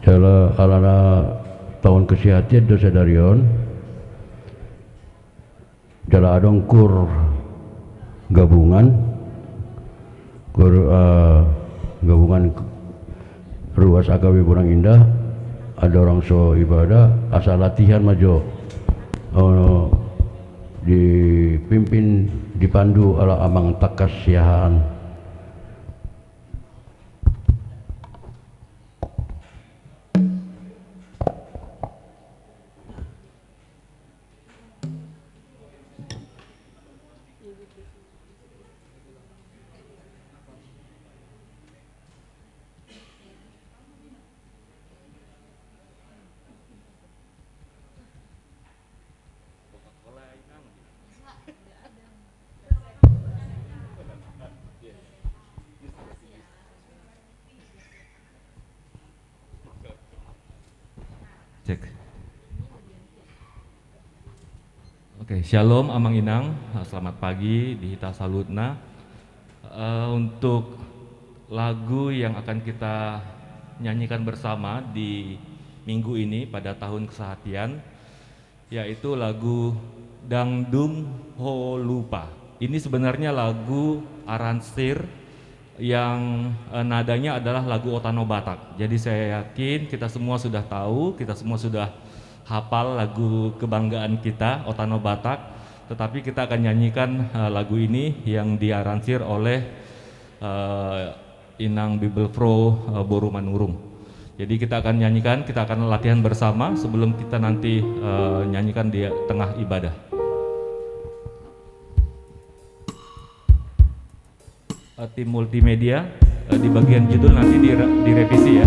Salah alana tahun kesehatan dosa darion jala adong kur gabungan gabungan ruas agawi Burang Indah, ada orang so ibadah asal latihan majo dipimpin dipandu ala amang takas siahaan. Cek. Oke, Shalom Amang Inang, selamat pagi di Hita Salutna. Untuk lagu yang akan kita nyanyikan bersama di minggu ini pada tahun kesehatian, yaitu lagu Dangdung Ho Lupa. Ini sebenarnya lagu aransir yang nadanya adalah lagu Otano Batak. Jadi saya yakin kita semua sudah tahu, kita semua sudah hafal lagu kebanggaan kita Otano Batak. Tetapi kita akan nyanyikan lagu ini yang diaransir oleh Inang Bibelfro Boru Manurung. Jadi kita akan nyanyikan, kita akan latihan bersama sebelum kita nanti nyanyikan di tengah ibadah. Tim multimedia di bagian judul nanti direvisi ya.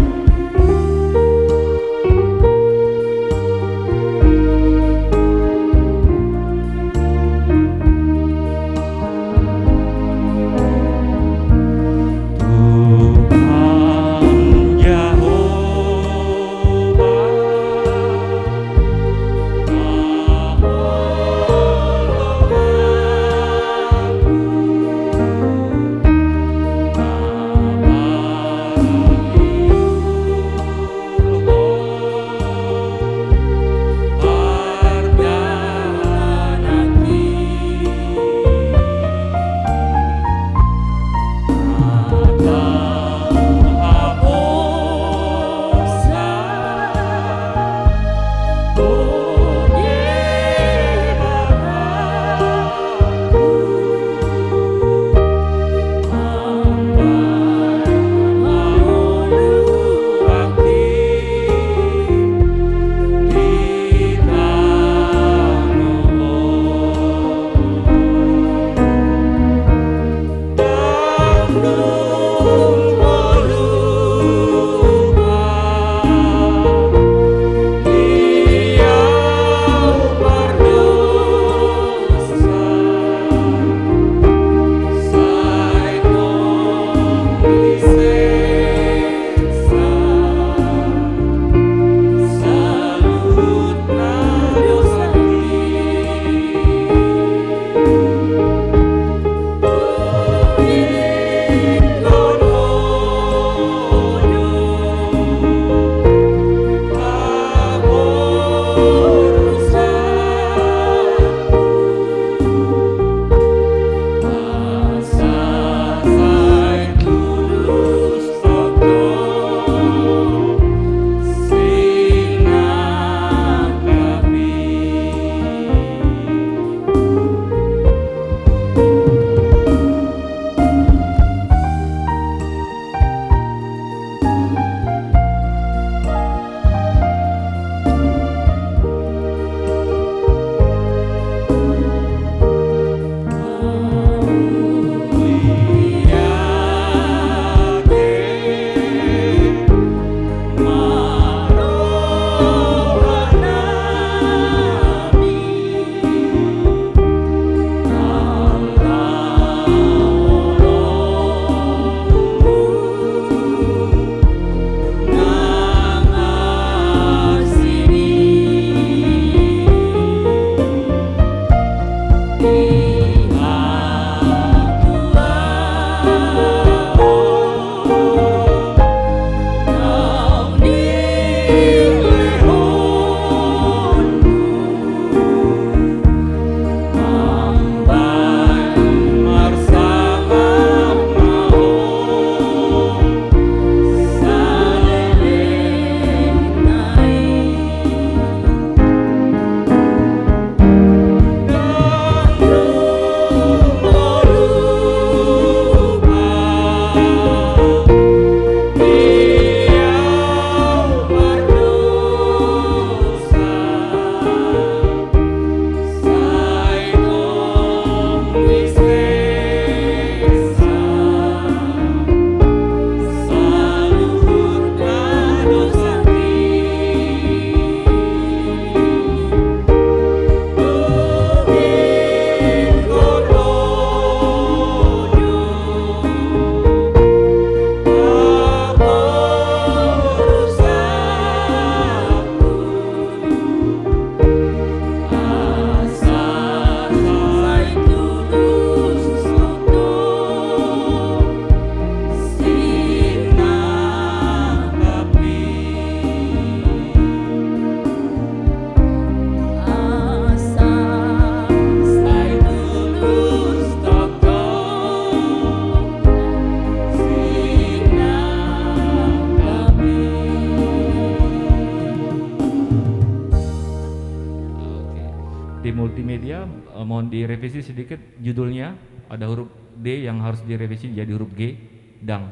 multimedia, mohon direvisi sedikit judulnya, ada huruf D yang harus direvisi jadi huruf G, dang.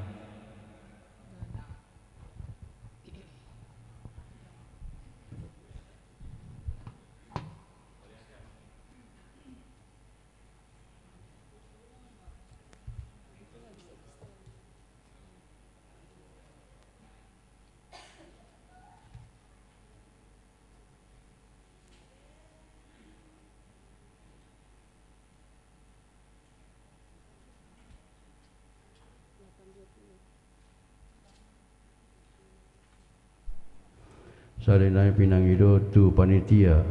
Salinai pinangido tu panitia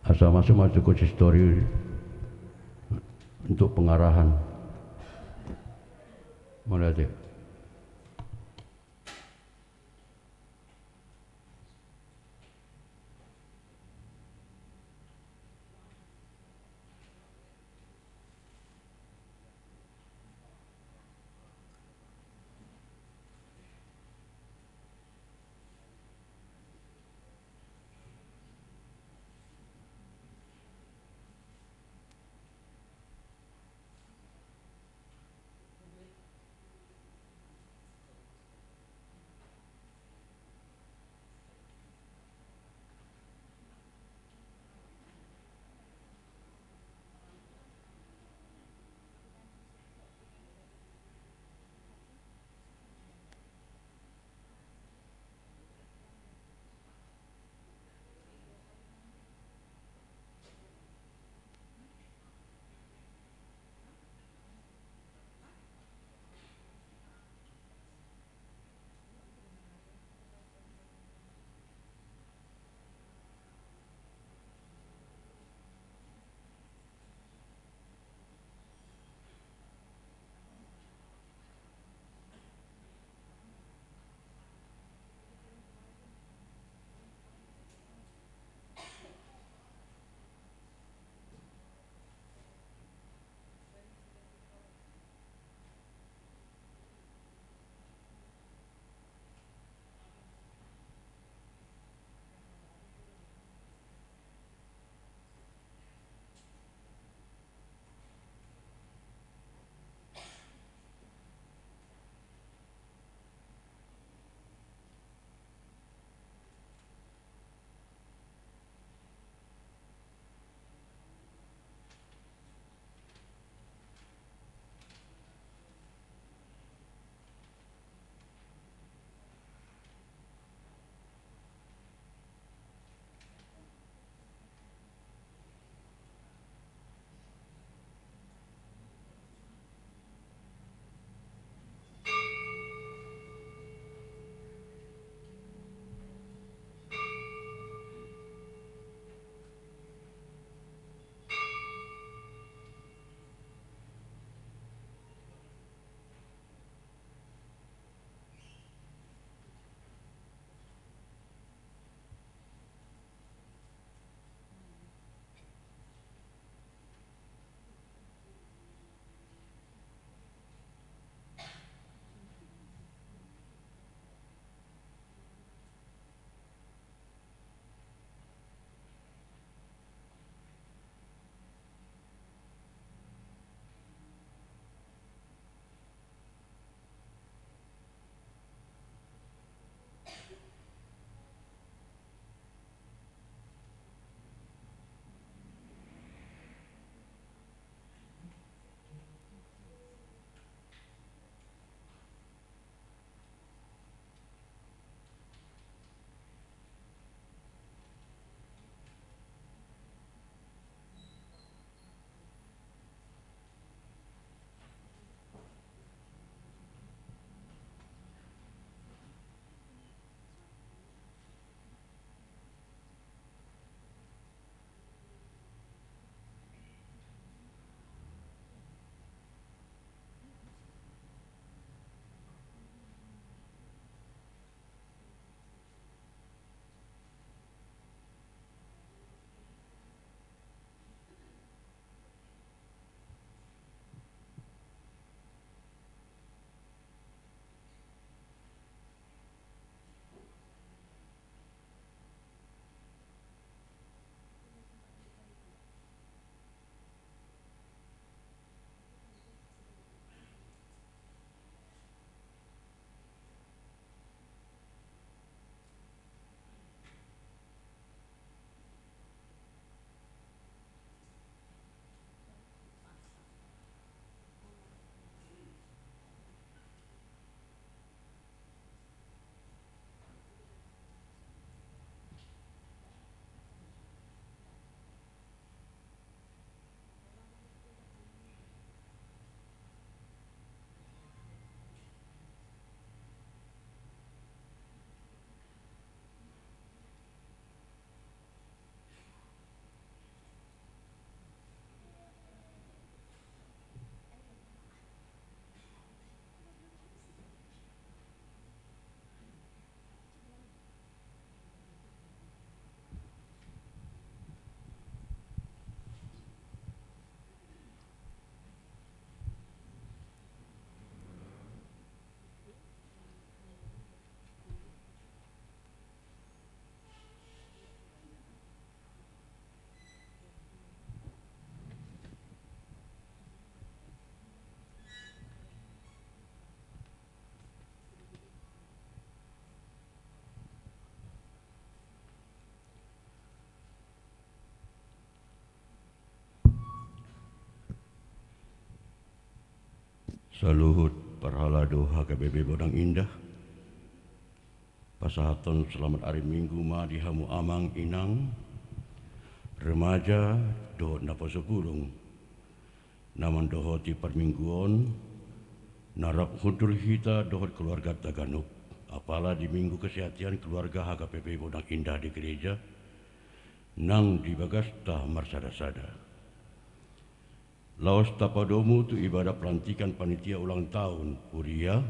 asal masuk konsistori untuk pengarahan. Mulai. Saluhut parhalado HKBP Bonang Indah. Pasahaton selamat hari Minggu ma di hamu amang inang. Remaja dohot napa sepulung. Naman dohot di permingguan. Narap huntul hita dohot keluarga Taganuk. Apalah di minggu kesehatan keluarga HKBP Bonang Indah di gereja. Nang di bagasta marsada-sada. Laos tapadomu tu ibadah pelantikan panitia ulang tahun Puria,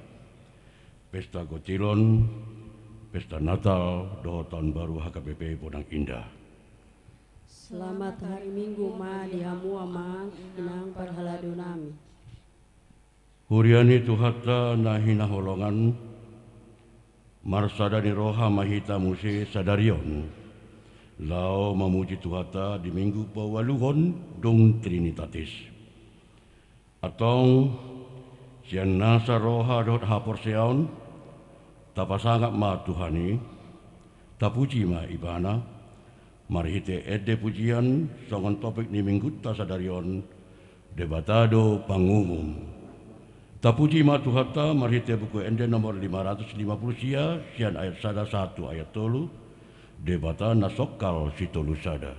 pesta Gotilon, pesta Natal, doa tahun baru HKBP Bonang Indah. Selamat hari Minggu ma di hamu amang inang parhalado nami. Huriani tuhata nahina holongan, marsadani roha mahita muse sadarion. Lao memuji tuhata di minggu pawaluhon dong Trinitatis. Atau sian nasa roha dot hapor seon tapasangat ma Tuhani tapuji ma ibana marhite ede pujian songon topik ni minggu tasadarion debatado pangumum tapuji ma Tuhata marhite buku ende nomor 550 sia sian ayat sada 1 ayat 3 debata nasokal situlu sada.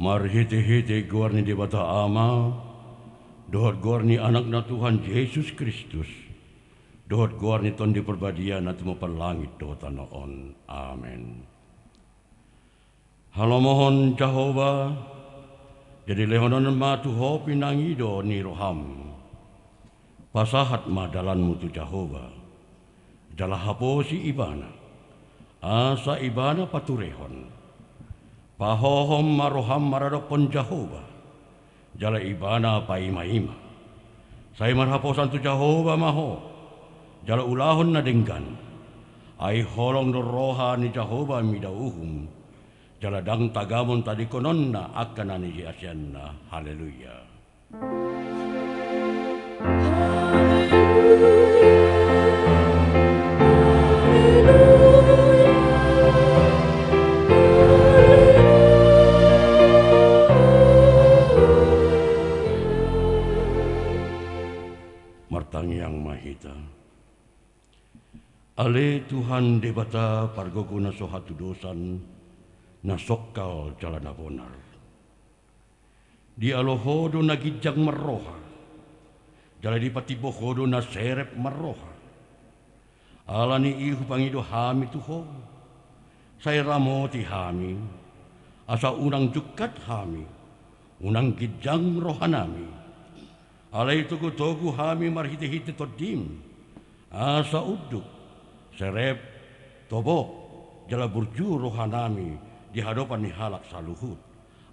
Marhite-hite guarni debata ama, dohot guarni anakna Tuhan Yesus Kristus, dohot guarni ton di perbadian atau mapan langit dohot on. Amin. Halo mohon Jehova, jadi lehonon ma tuho pinangido ni roham, pasahat ma dalan mutu Jehova, jala haposi ibana, asa ibana paturehon. Pahohom maroham maradokon Jehova, jala ibana paima-ima. Saya marhaposan tu Jehova maho, jala ulahon na denggan. Ay holong no roha ni Jehova midauhum, jala dang tagamon tadi konon na akan ani asyan na. Haleluya. Martang yang mahita. Ale Tuhan debata pargoguna sohatu dosan nasokal jalana bonar. Di alohodo na gijang maroha. Jala di patibohodo na serep maroha. Ala ni ihu pangido hami tuho. Saya ramoti hami. Asa unang jukat hami. Unang gijang rohanami. Ala itu kutogu hami marhiti-hiti todim. Asa uduk. Serep tobok. Jala burju rohanami. Di hadapan ni halak saluhut.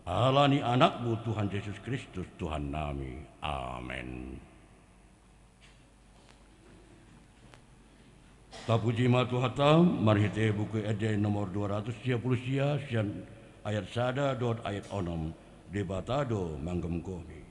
Allah ni anakmu Tuhan Yesus Kristus Tuhan nami. Amin. Tapuji matu hatam, marhite buku ede nomor 230 sian ayat sada dot ayat onom, debatado manggem komi.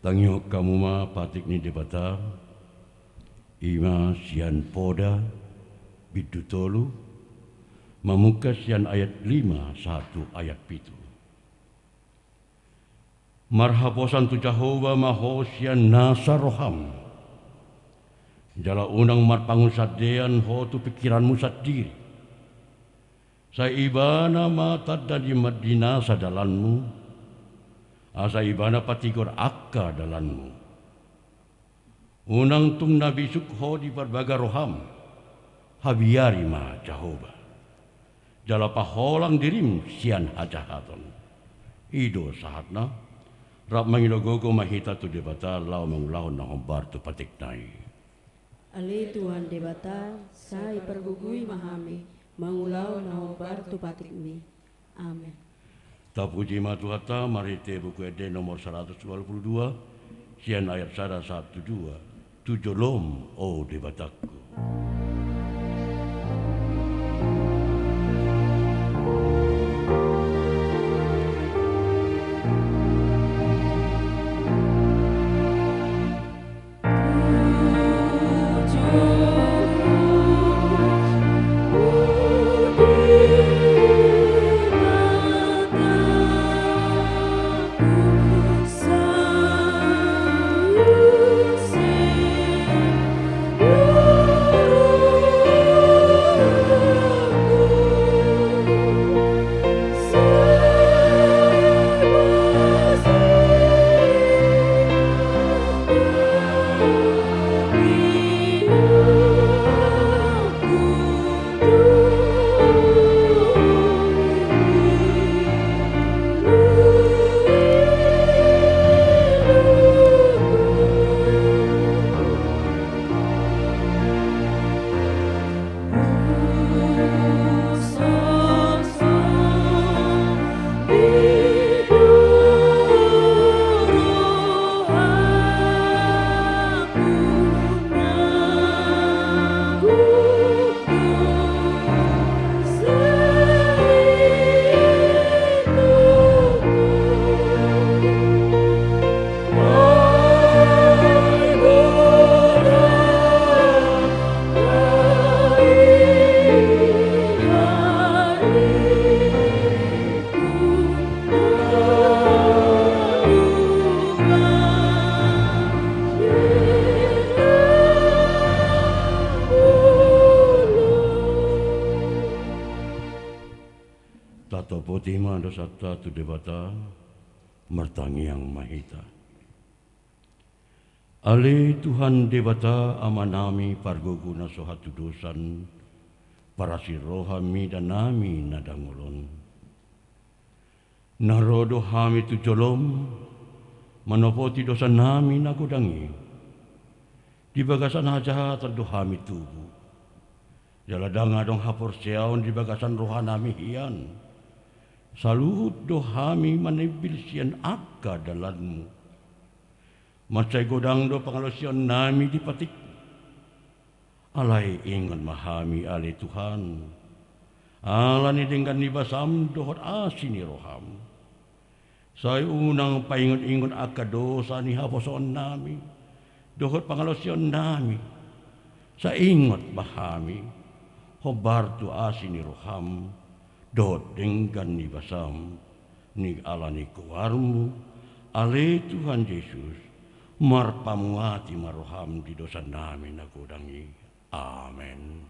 Tangyok kamu ma patik ni debata ima sian poda bidutolu mamuka sian ayat 5 1 ayat 7. Marhaposan tu Jehova maho sian nasaroham jala unang marpangun sadean ho tu pikiranmu sendiri. Sa ibana mata dan di Madinah sadalanmu. Asa ibana patigor akka dalanmu. Unang tum nabi sukho di berbagai roham. Habiari ma Jehova. Jala paholang dirim sian hajahaton. Ido sahatna. Rap mangilogogo mahita tu debata lau mengulahon na hombar tu patik nai. Ali Tuhan debata, sai pergugui mahami, mangulau na hombar tu patik mi. Amin. Tapuji matu hata marite buku ede nomor 122 sian ayat 112 tujolom o debataku. Ooh. Tato potima dosata tu debata mertangiang mahita. Ale Tuhan debata amanami parguguna sohatu dosan parasi rohami dan nami nadangulon. Narodo hami tu jolom manopoti dosa nami nagudangi. Di bagasan haja terdohami tubuh. Jaladanga dong hapor siaon di bagasan rohanami hian. Saluhut dohami manibil sian akka dalanmu. Macai godang do pangalosion nami dipatik. Alai ingon mahami ale Tuhan. Alani dengan nibasam dohot asini roham. Saya unang paingon-ingon akka dosa ni haposon nami. Dohot pangalosion nami. Sa ingot bahami. Hobar tu asini roham. Dohot dengan nibasam. Ni alani kuwarmu. Ale Tuhan Yesus. Marpamuati maroham di dosa nami nakudangi. Amen.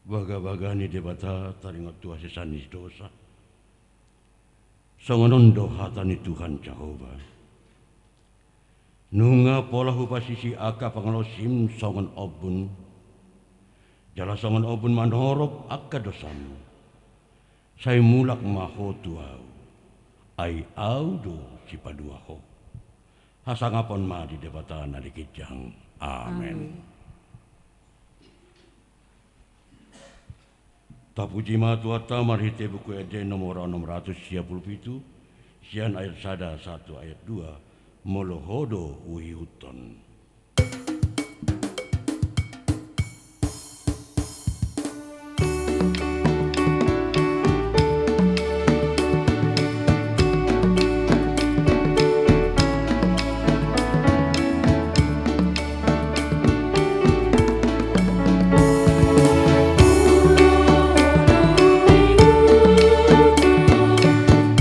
Baga-bagani debata taringot Tuhan sesanis dosa. Songonon dohatani Tuhan Jehovah. Nunga pola hupasisi aka pangalosim songon obun. Jala songon obun manhorop aka dosam. Say mulak maho tuau. Ay audo si paduaho. Hasangapon ma di debata nalikijang. Amen. Tapuji matuata marhite buku ede nomor 657 sian ayat sada 1 ayat 2 molohodo uhiuton.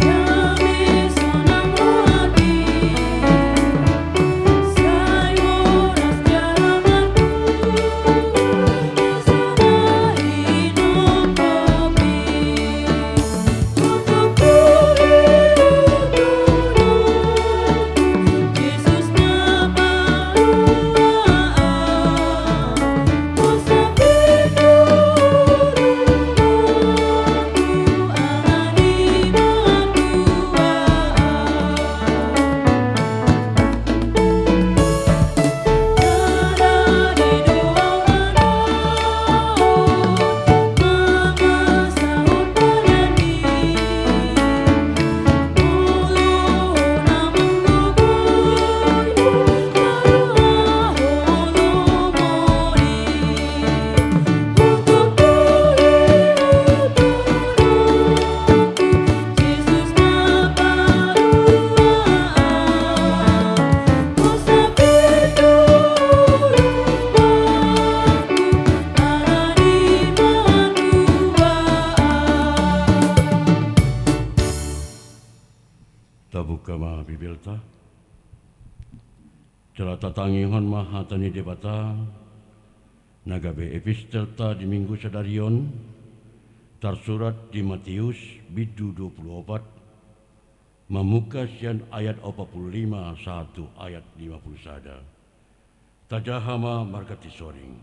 Kami sonang rohani, saya Paukama Bibilta Jala tatangihon mahatani debata Nagabe epistelta di minggu sadarion tersurat di Matius bidu 24 memuka sian ayat 45 satu ayat 50 sada tajahama markati soring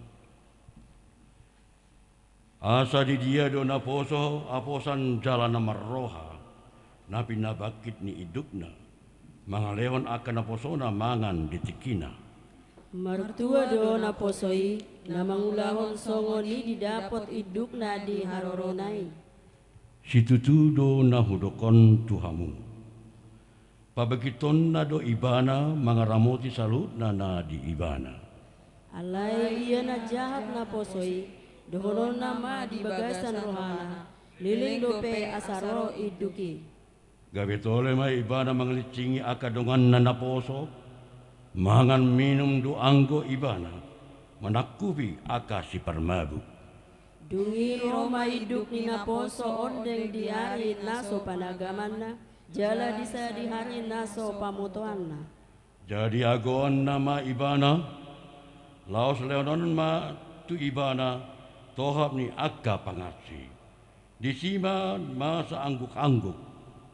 asa di dia dona poso aposan jalana marroha napi nabakit ni idukna mangalehon akan aposona mangan ditikina Martua do na posoi na mangulahon songoni didapot iduk na di haroronai. Situtu do na hudokon tuhamu. Pabagiton na do ibana mangaramoti salut na di ibana. Alay iya na jahat na posoi dohonon nama di bagasan rohana liling dope asaro iduki. Gabitole may ibana manglicingi akadongan na naposok. Mangan minum do anggo ibana manakubi aka si parmabu. Dungi Roma iduk ni naposo ondeng di hari naso panagaman na jala disa di hari naso pamotoan na. Jadi agoan nama ibana laos leonon ma tu ibana tohap ni aka pangasi. Disima masa angguk-angguk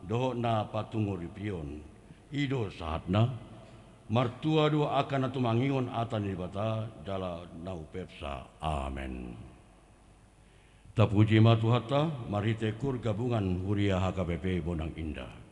doh na patunguripion ido saat na martua dua akan atu mangingon atan ibata jala nau pepsa. Amen. Tapuji matuhata mari tekur gabungan huria HKBP Bonang Indah.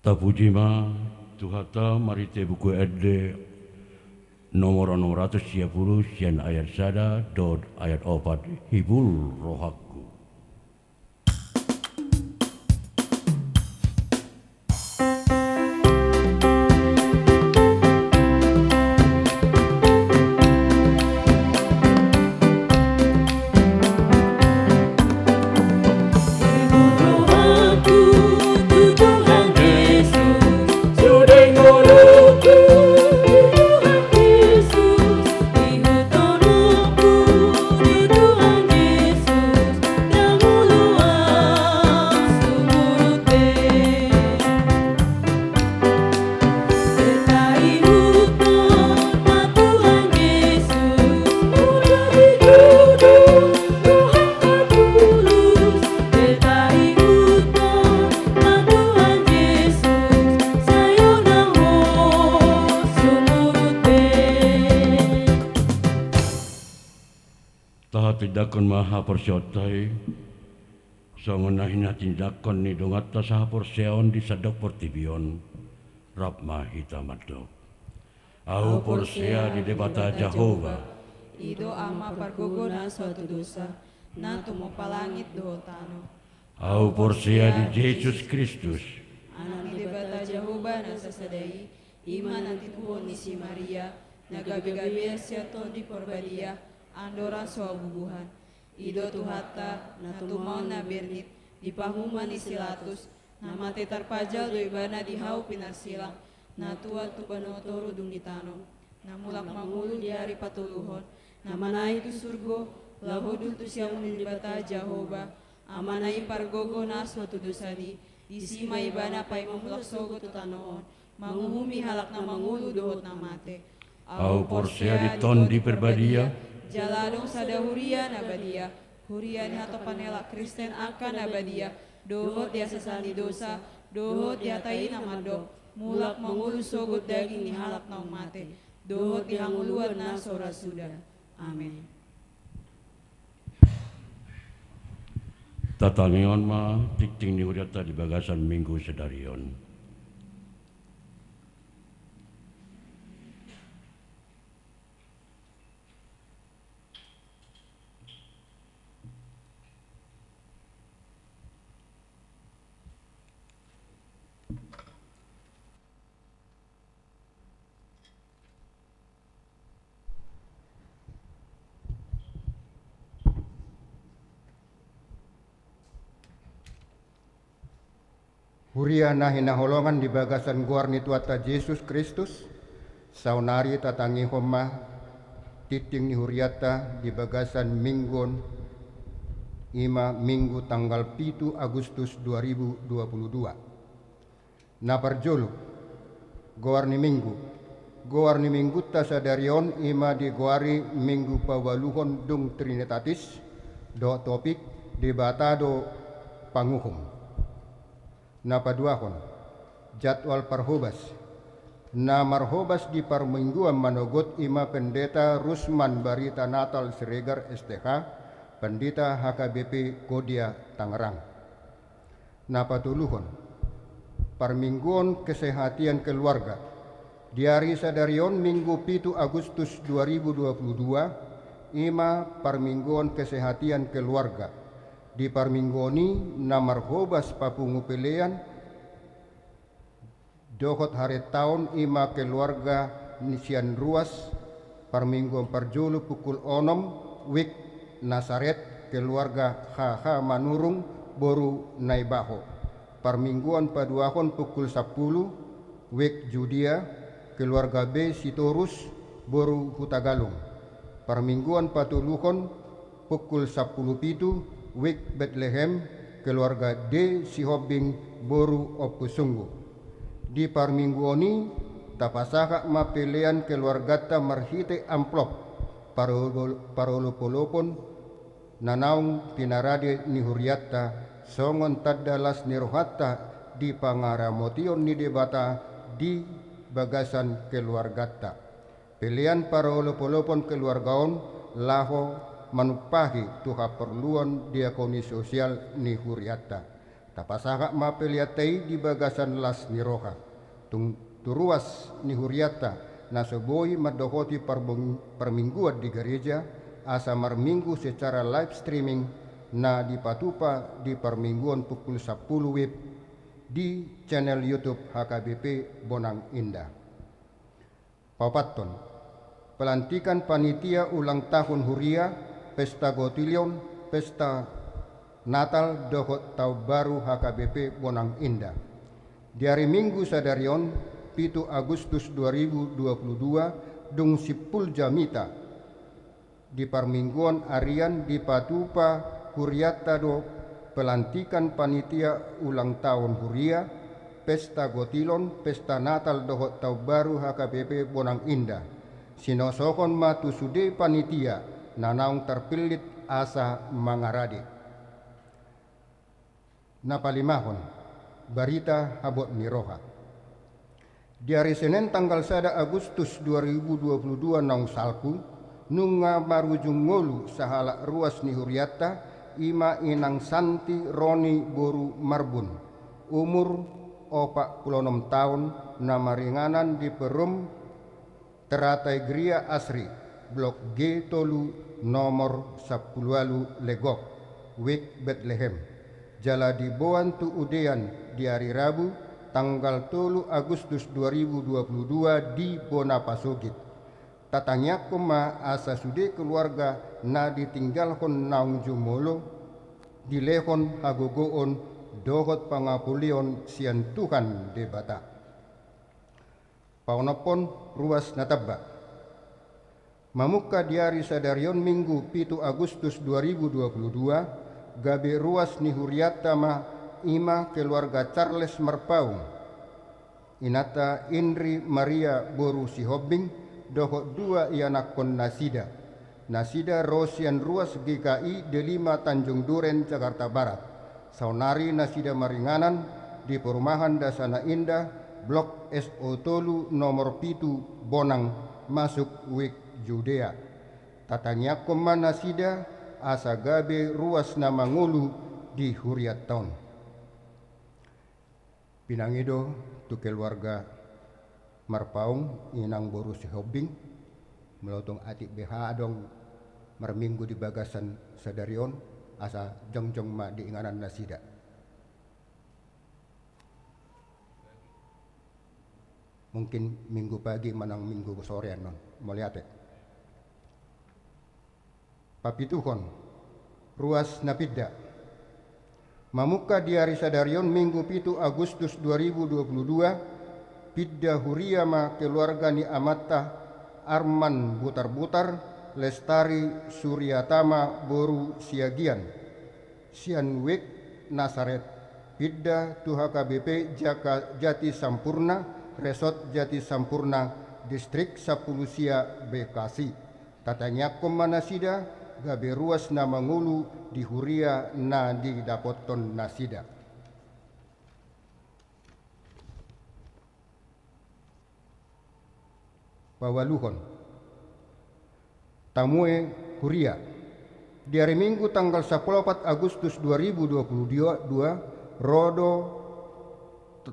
Tapujima tuhata marite buku ede nomor 630 sian ayat sada dot ayat 4 hibul rohaku. Tidakon maha persyotai songonahina tindakon ni dongata saha porseon di sadok portibion rapma hitamado au porsea di debata Jehova ido ama pargogona suatu dosa na tumupalangit dohotano au porsea di Yesus Kristus anak di debata Jehova na sasadai iman nanti tuhon ni si Maria nagabi-gabi siato di porbadia andora suabubuhan ido tuhata na tumaw na bernit di pahuman ni silatus na mati tarpajal do ibana di hau pinarsilang na tuwa tu panotoro dung ditano na mulak mangulu di hari patuluhon na manai tu surgo lahodul tu siang di bata Jehova amanai pargogo na suatu dosadi isi maibana pay mamulak sogo tu tanoon manguhumi halak na mangulu dohot na mate au porsea di ton di perbadia jaladong sada huria nabadia huria ni hato panela Kristen akan nabadia dohot dia sesali dosa dohot dia tayi namado mulak mangulu sogot daging ni halak na mate dohot dihanguluan na sora sudah amin. Tatangion ma tikting ni huriata di bagasan minggu sedarion. Huria na hinaholongan di bagasan guarni tuata Yesus Kristus, saunari tatangi homa, titing ni huriata di bagasan minggon, ima minggu tanggal 7 Agustus 2022. Na parjolo, guarni minggu tasadarion ima di guari minggu pawaluhon dung Trinitatis, do topik di batado panguhum. Na paduahon jadwal parhobas na marhobas di parmingguan manogot ima pendeta Rusman Barita Natal Siregar STH pendeta HKBP Kodia Tangerang. Na patuluhon parmingguan kesehatan keluarga di hari sadarion minggu 7 Agustus 2022 ima parmingguan kesehatan keluarga di parminggoni na marhobas papungupelean dohot hari tahun ima keluarga nisian ruas parmingguan parjulu pukul 6 wik Nasaret keluarga HH Manurung boru Naibaho parmingguan paduahon pukul 10 wik Judia keluarga B Sitorus boru Hutagalung parmingguan patuluhon pukul 10 Wik Bethlehem keluarga D Sihobing boru Opusunggu di parmingguoni tapasaka mapilian keluargata marhite amplop parolopolopon nanaung pinarade ni huriata songon tadalas nirohata di pangaramotion ni debata di bagasan keluargata pilihan parolopolopon keluargaon laho manupahi tuha perluan diakoni sosial ni huriata Tapasaka mapeliatay di bagasan las ni roha. Turuas ni huriata na soboy madokoti permingguan di gereja asa marminggu secara live streaming na dipatupa di permingguan pukul 10 WIB di channel YouTube HKBP Bonang Indah. Papaton, pelantikan panitia ulang tahun Huria, Pesta Gotilion, Pesta Natal Dohot Tahun Baru HKBP Bonang Indah. Di hari Minggu sadarion 7 Agustus 2022 dung sipul jamita di permingguan arian di Patupa Huriata do pelantikan panitia ulang tahun Huria, Pesta Gotilon, Pesta Natal Dohot Tahun Baru HKBP Bonang Indah. Sinosokon matu sude panitia nanaung terpilit asa mangarade. Napalimahon, Barita Habot Miroha. Di hari Senin tanggal 1 Agustus 2022 naung salku, nunga marujung ngolu sahala ruas ni Huriata, ima inang Santi Roni Boru Marbun, umur 46 tahun, nama ringanan di Perum Teratai Gria Asri, Blok G Tolu, nomor 10 Legok, Wik Bethlehem. Jala di Boan tu Udean di hari Rabu, tanggal 3 Agustus 2022 di Bonapasogit. Tatanya koma asa sude keluarga na ditinggalkon naung jumolo, dilehon hagogoon dohot pangapulion sian Tuhan debata. Paunapon ruas natabba. Mamuka di hari sadarion Minggu 7 Agustus 2022, gabe ruas ni Huriata ma ima keluarga Charles Marpaung, inata Indri Maria Boru Sihobing, dohot 2 ianakon Nasida. Nasida Rosian Ruas GKI D5 Tanjung Duren Jakarta Barat. Saunari Nasida Maringanan di Perumahan Dasana Indah, Blok SO Tolu nomor 7 Bonang masuk Wik Judea. Tatanya koma Nasida asa gabe ruas nama ngulu di Huriat Town. Pinangido tu keluarga Marpaung inang Boru Sihobing melotong atik BH dong marminggu di bagasan sadarion asa jongjong ma di inganan Nasida. Mungkin minggu pagi manang minggu sorean non moliate. Papituhon ruas Napidda. Mamuka di hari sadarion Minggu 7 Agustus 2022 Pidda Huriama keluarga ni Amata Arman Butar-Butar Lestari Suryatama Boru Siagian Sian Wik Nasaret Pidda tu HKBP Jati Sampurna Resort Jati Sampurna Distrik Sapulusia Bekasi. Tatanya Komanasida gabe ruas nama ngulu di Huria na di dapoton Nasida. Pawaluhon Tamue Huria. Di hari Minggu tanggal 14 Agustus 2022 Rodo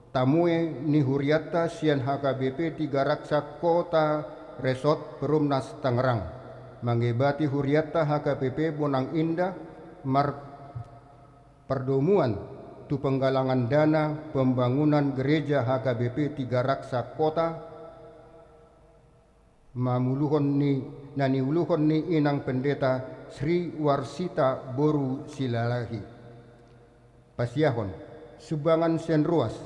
Tamue ni Huriata sian HKBP 3 Raksa Kota Resort Perumnas Tangerang. Mengebati Huriata HKBP Bonang Indah perdomuan tu penggalangan dana pembangunan gereja HKBP 3 Raksa Kota mamuluhon ni inang pendeta Sri Warsita Boru Silalahi. Pasiahon sumbangan sian ruas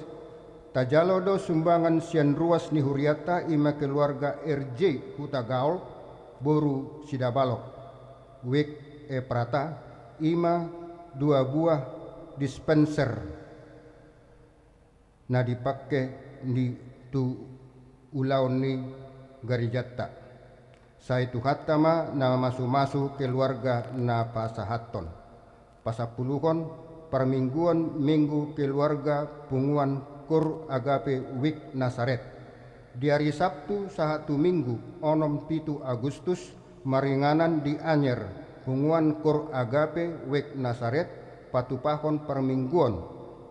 tajalodo sumbangan sian ruas ni Huriata ima keluarga RJ Hutagaol Boru Sidabalok, Wik Prata, ima 2 buah dispenser na dipakai di tu ulaun ni Garijatta. Sa itu hatama na masu-masu keluarga na pasahaton. Pasapuluhon permingguan minggu keluarga punguan Kur Agape Wik Nasaret. Di hari Sabtu sahatu Minggu onom 7 Agustus maringanan di Anyer punguan Kur Agape Wik Nasaret patupahon permingguan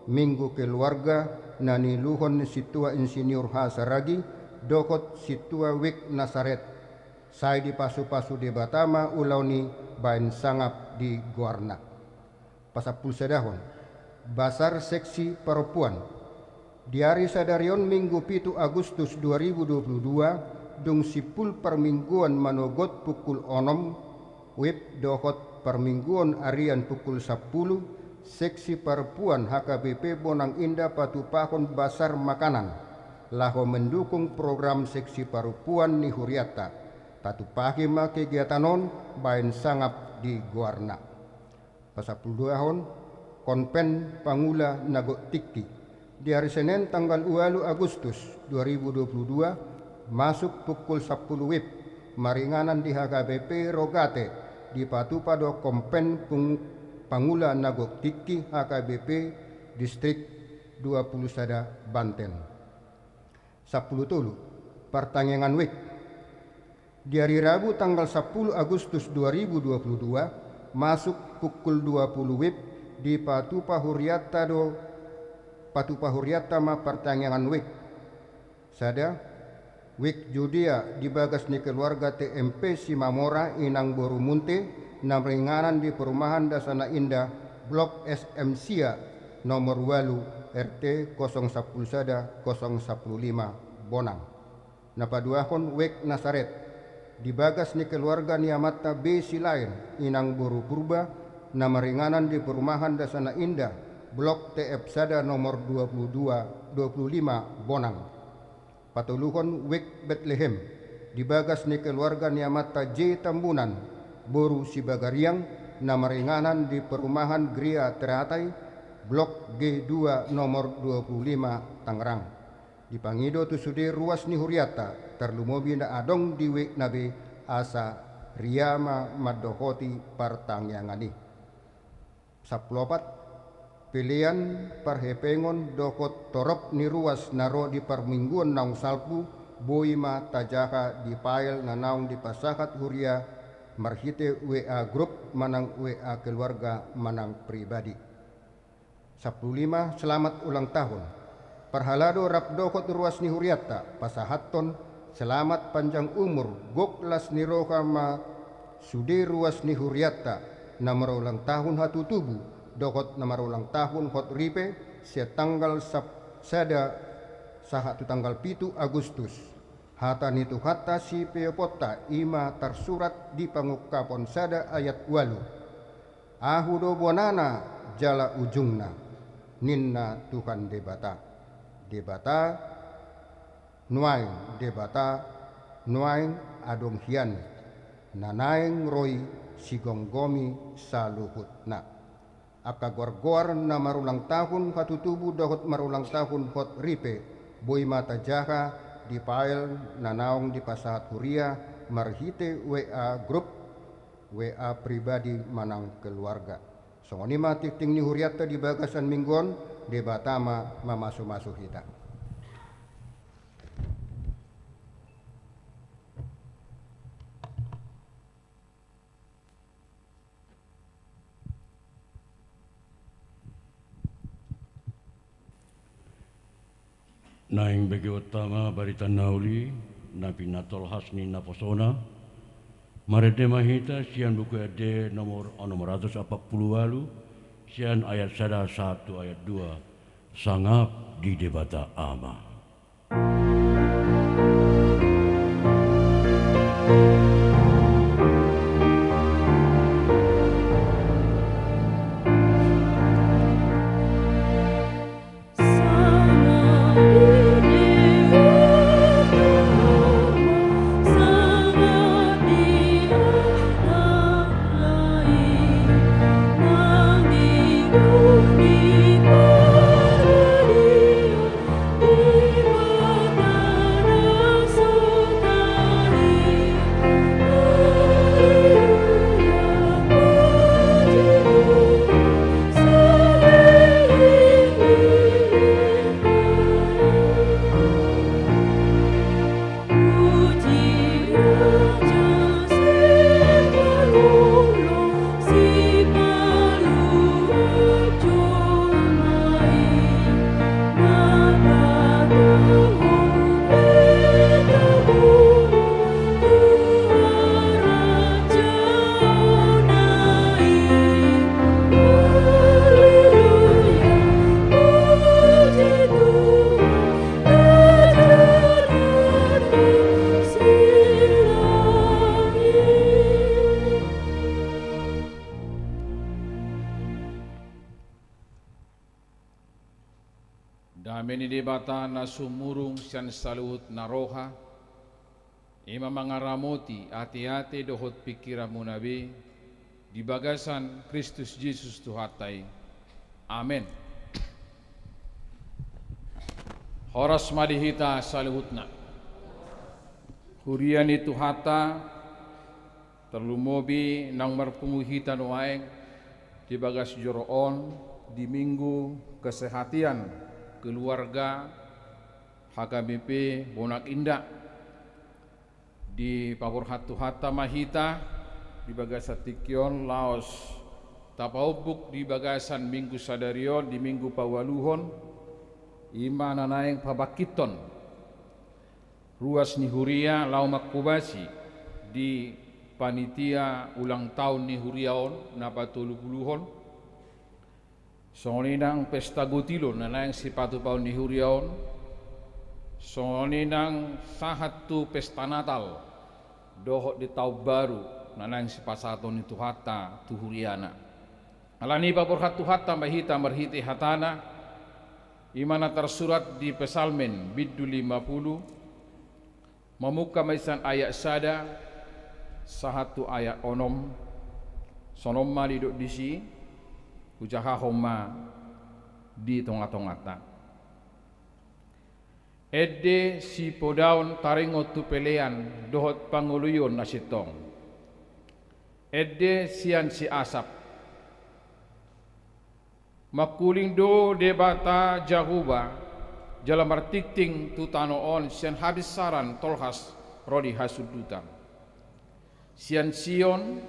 Minggu keluarga nani luhon situa insinyur Hasaragi dokot situa wik Nasaret. Saya di pasu-pasu di Batama ulauni bain sangap di Guarna. Pasapul sedahon. Basar seksi perempuan. Di hari sadarion Minggu 7 Agustus 2022 dung sipul permingguan manogot pukul 6 wib dokot permingguan arian pukul 10 seksi perempuan HKBP Bonang Indah Patupahon Basar Makanan laho mendukung program seksi perempuan ni Huriata Patupahima kegiatanon bain sangap di Guarna. Pasapul 2 tahun Konpen Pangula Nagok Tikti di hari Senin tanggal 2 Agustus 2022 masuk pukul 10 WIB maringanan di HKBP Rogate di Patupado Kompen Pangula Nagok Tikti HKBP Distrik 20 Sada Banten. 10 Tulu pertanyaan WIB di hari Rabu tanggal 10 Agustus 2022 masuk pukul 20 WIB di Patupa Huriata ma pertanyaan WIB sada WIB Judia di bagas ni keluarga TMP Simamora Inang Borumunte namringanan di perumahan Dasana Indah Blok SM Sia nomor 8 RT 010 Sada 015 Bonang. Napaduahon WIB Nasaret di bagas ni keluarga Niamata B Silain Inang Boru Purba namringanan di perumahan Dasana Indah Blok TF Sada nomor 25 Bonang. Patuluhon WIB Bethlehem di bagas ni keluarga Niamata J Tambunan Boru Sibagariang nameringanan di perumahan Gria Teratai Blok G2 nomor 25 Tangerang. Di Pangido Tusude ruas ni Huriata terlumobi na adong di WIB nabe asa Riyama Madohoti Partangyangan. 14 pilihan parhepengon dokot torop ni ruas naro di permingguan naung salpu boima tajaha di pail nanaung di pasahat Huria marhite WA grup manang WA keluarga manang pribadi. 15 selamat ulang tahun. Parhalado rapdokot ruas ni Huriata pasahaton selamat panjang umur goklas ni roha ma sude ruas ni Huriata namar ulang tahun hatu tubuh dokot namar ulang tahun hot ripe sia tanggal sada sahatu tanggal 7 Agustus. Hata nitu hata si peopota ima tersurat di pangukapon sada ayat 8. Ahudo bonana jala ujungna ninna Tuhan debata nuaing adong hian nanaing roi sigonggomi saluhutna. Aka gor na marulang tahun hatutubu dohot marulang tahun hot ripe boy mata jaha di pail nanaong di pasahat Huria marhite WA grup WA pribadi manang keluarga. Songoni mati ting ni Huriata di bagasan minggon di Batama mamasu-masu hita. Naing bagi utama barita nauli nabi natol hasni naposona marede mahita sian buku ade nomor 640 sian ayat 1 ayat 2 sangap di debata ama. Di debata na sumurung siyan saluhut na roha, ima mangaramoti hati-hati dohot pikiran munabi, di bagasan Kristus Yesus Tuhatay. Amen. Horas madihita saluhutna. Hurian itu hata terlumobi nang marpumuhitan waeng di bagas joroon di minggu kesehatian keluarga HKBP Bonak Indah di Pabor Hatu Hata Mahita di bagasan Tikion Laos Tapaubuk di bagasan Minggu Sadarion di Minggu Pawaluhon ima nanaeng pabakiton ruas nihuria lau makubasi di panitia ulang tahun nihuriaon napatulupuluhon songinang pesta gutilon nanaeng sipatu paun nihuriaon songinang sahatu pesta natal dohot di tahun baru nanaeng sipasaton itu hata tuhuriana alani papor hatu hata mahita marhiti hatana imana tersurat di pesalmen biddu 50 memuka maisan ayat sada sahatu ayat onom sonom mali duk disi ujaha homa di tonga-tongata edde si podaun taringot tu pelean dohot panguluyon na sitong edde sian si asap makuling do debata jahuba jalam artikting tutanoon sian habis saran tolhas rodi hasudutan sian sion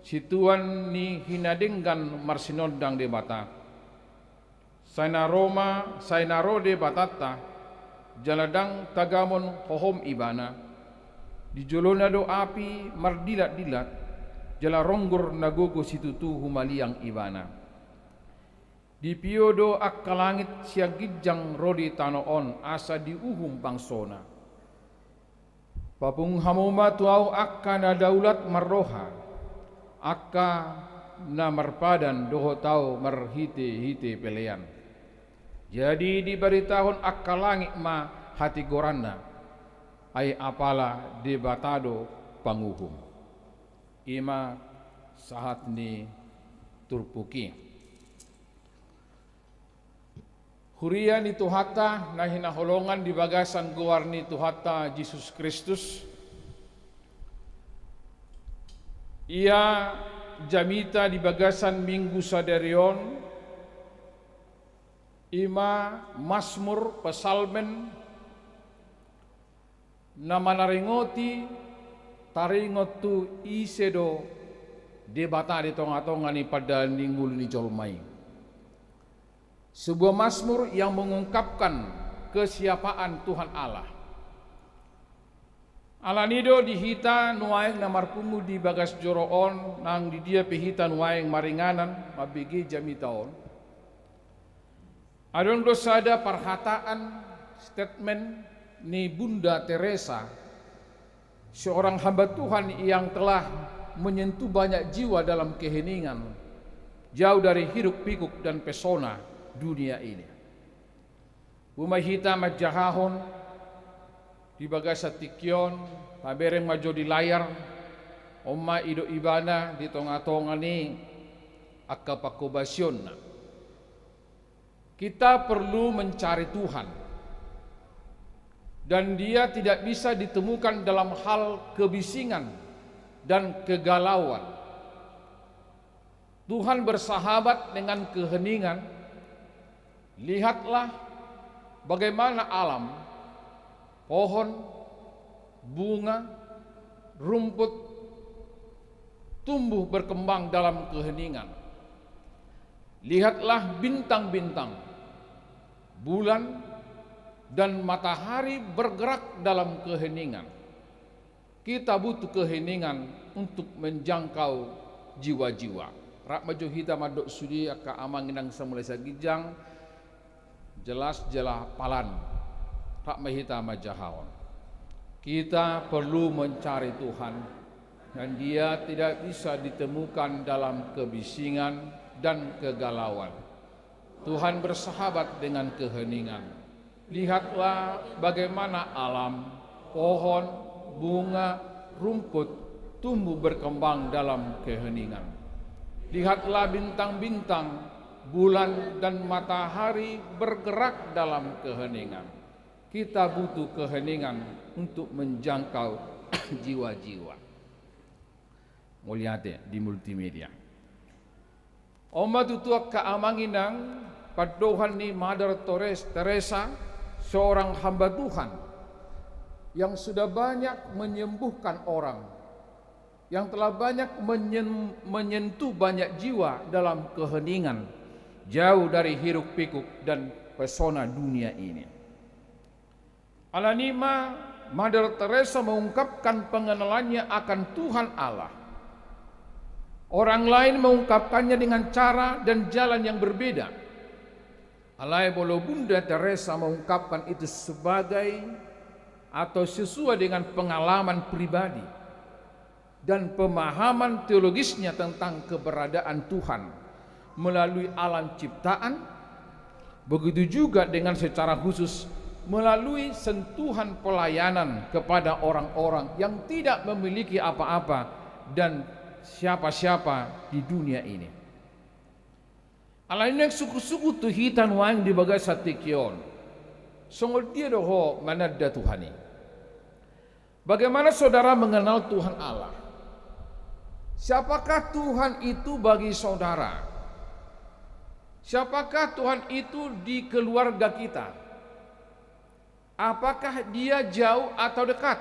situan ni hinadenggan marsinondang debata saina Roma saina rode batata jaladang tagamon hohom ibana di jolona do api mardilat-dilat jala ronggor nagogo situtu humaliang ibana di piodo akkalangit siagijang rodi tanoon asa di uhum pangsona papung hamuma tuau akka na daulat marroha akka na marpadan doho tau marhite-hite pelean jadi diberitahun akka langit ma hati goranda ay apala debatado panguhum ima sahat ni turpuki hurian itu hata na hinaholongan di bagasan guarni itu hata Yesus Kristus ia jamita di bagasan Minggu Sadarion ima Mazmur pesalmen na manaringoti taringot tu isedo debata di tonga-tonga ni pada ninggul ni jolmai sebuah mazmur yang mengungkapkan kesiapaan Tuhan Allah. Alanido dihita nuaeng na marpungu di bagas joroon nang di dia pihita nuaeng maringanan mabigi jamitaon. Adon dosada perhataan statement ni Bunda Teresa seorang hamba Tuhan yang telah menyentuh banyak jiwa dalam keheningan jauh dari hiruk pikuk dan pesona dunia ini. Bumahita majahahon di bagasa tikyon pabereng majo di layar omma ido ibana di tonga-tonga ni akapakobasyon na. Kita perlu mencari Tuhan dan dia tidak bisa ditemukan dalam hal kebisingan dan kegalauan. Tuhan bersahabat dengan keheningan. Lihatlah bagaimana alam, pohon, bunga, rumput tumbuh berkembang dalam keheningan. Lihatlah bintang-bintang, bulan dan matahari bergerak dalam keheningan. Kita butuh keheningan untuk menjangkau jiwa-jiwa. Rak maju hita madok sudi aka amanginang samulai sagijang jelas jelah palan tak mahita majahawon. Kita perlu mencari Tuhan dan dia tidak bisa ditemukan dalam kebisingan dan kegalauan. Tuhan bersahabat dengan keheningan. Lihatlah bagaimana alam, pohon, bunga, rumput tumbuh berkembang dalam keheningan. Lihatlah bintang-bintang, bulan dan matahari bergerak dalam keheningan. Kita butuh keheningan untuk menjangkau jiwa-jiwa. Mau lihat ya di multimedia. Oma tutua keamanginang padohan ni Mother Teresa, seorang hamba Tuhan yang sudah banyak menyembuhkan orang, yang telah banyak menyentuh banyak jiwa dalam keheningan, jauh dari hiruk pikuk dan pesona dunia ini. Alanima, Mother Teresa mengungkapkan pengenalannya akan Tuhan Allah. Orang lain mengungkapkannya dengan cara dan jalan yang berbeda. Alai bolo Bunda Teresa mengungkapkan itu sebagai atau sesuai dengan pengalaman pribadi dan pemahaman teologisnya tentang keberadaan Tuhan melalui alam ciptaan, begitu juga dengan secara khusus melalui sentuhan pelayanan kepada orang-orang yang tidak memiliki apa-apa dan siapa-siapa di dunia ini. Alain suku-suku tuhitan wang di bagai satikion. Sungguh dia doho manada Tuhani. Bagaimana saudara mengenal Tuhan Allah? Siapakah Tuhan itu bagi saudara? Siapakah Tuhan itu di keluarga kita? Apakah dia jauh atau dekat?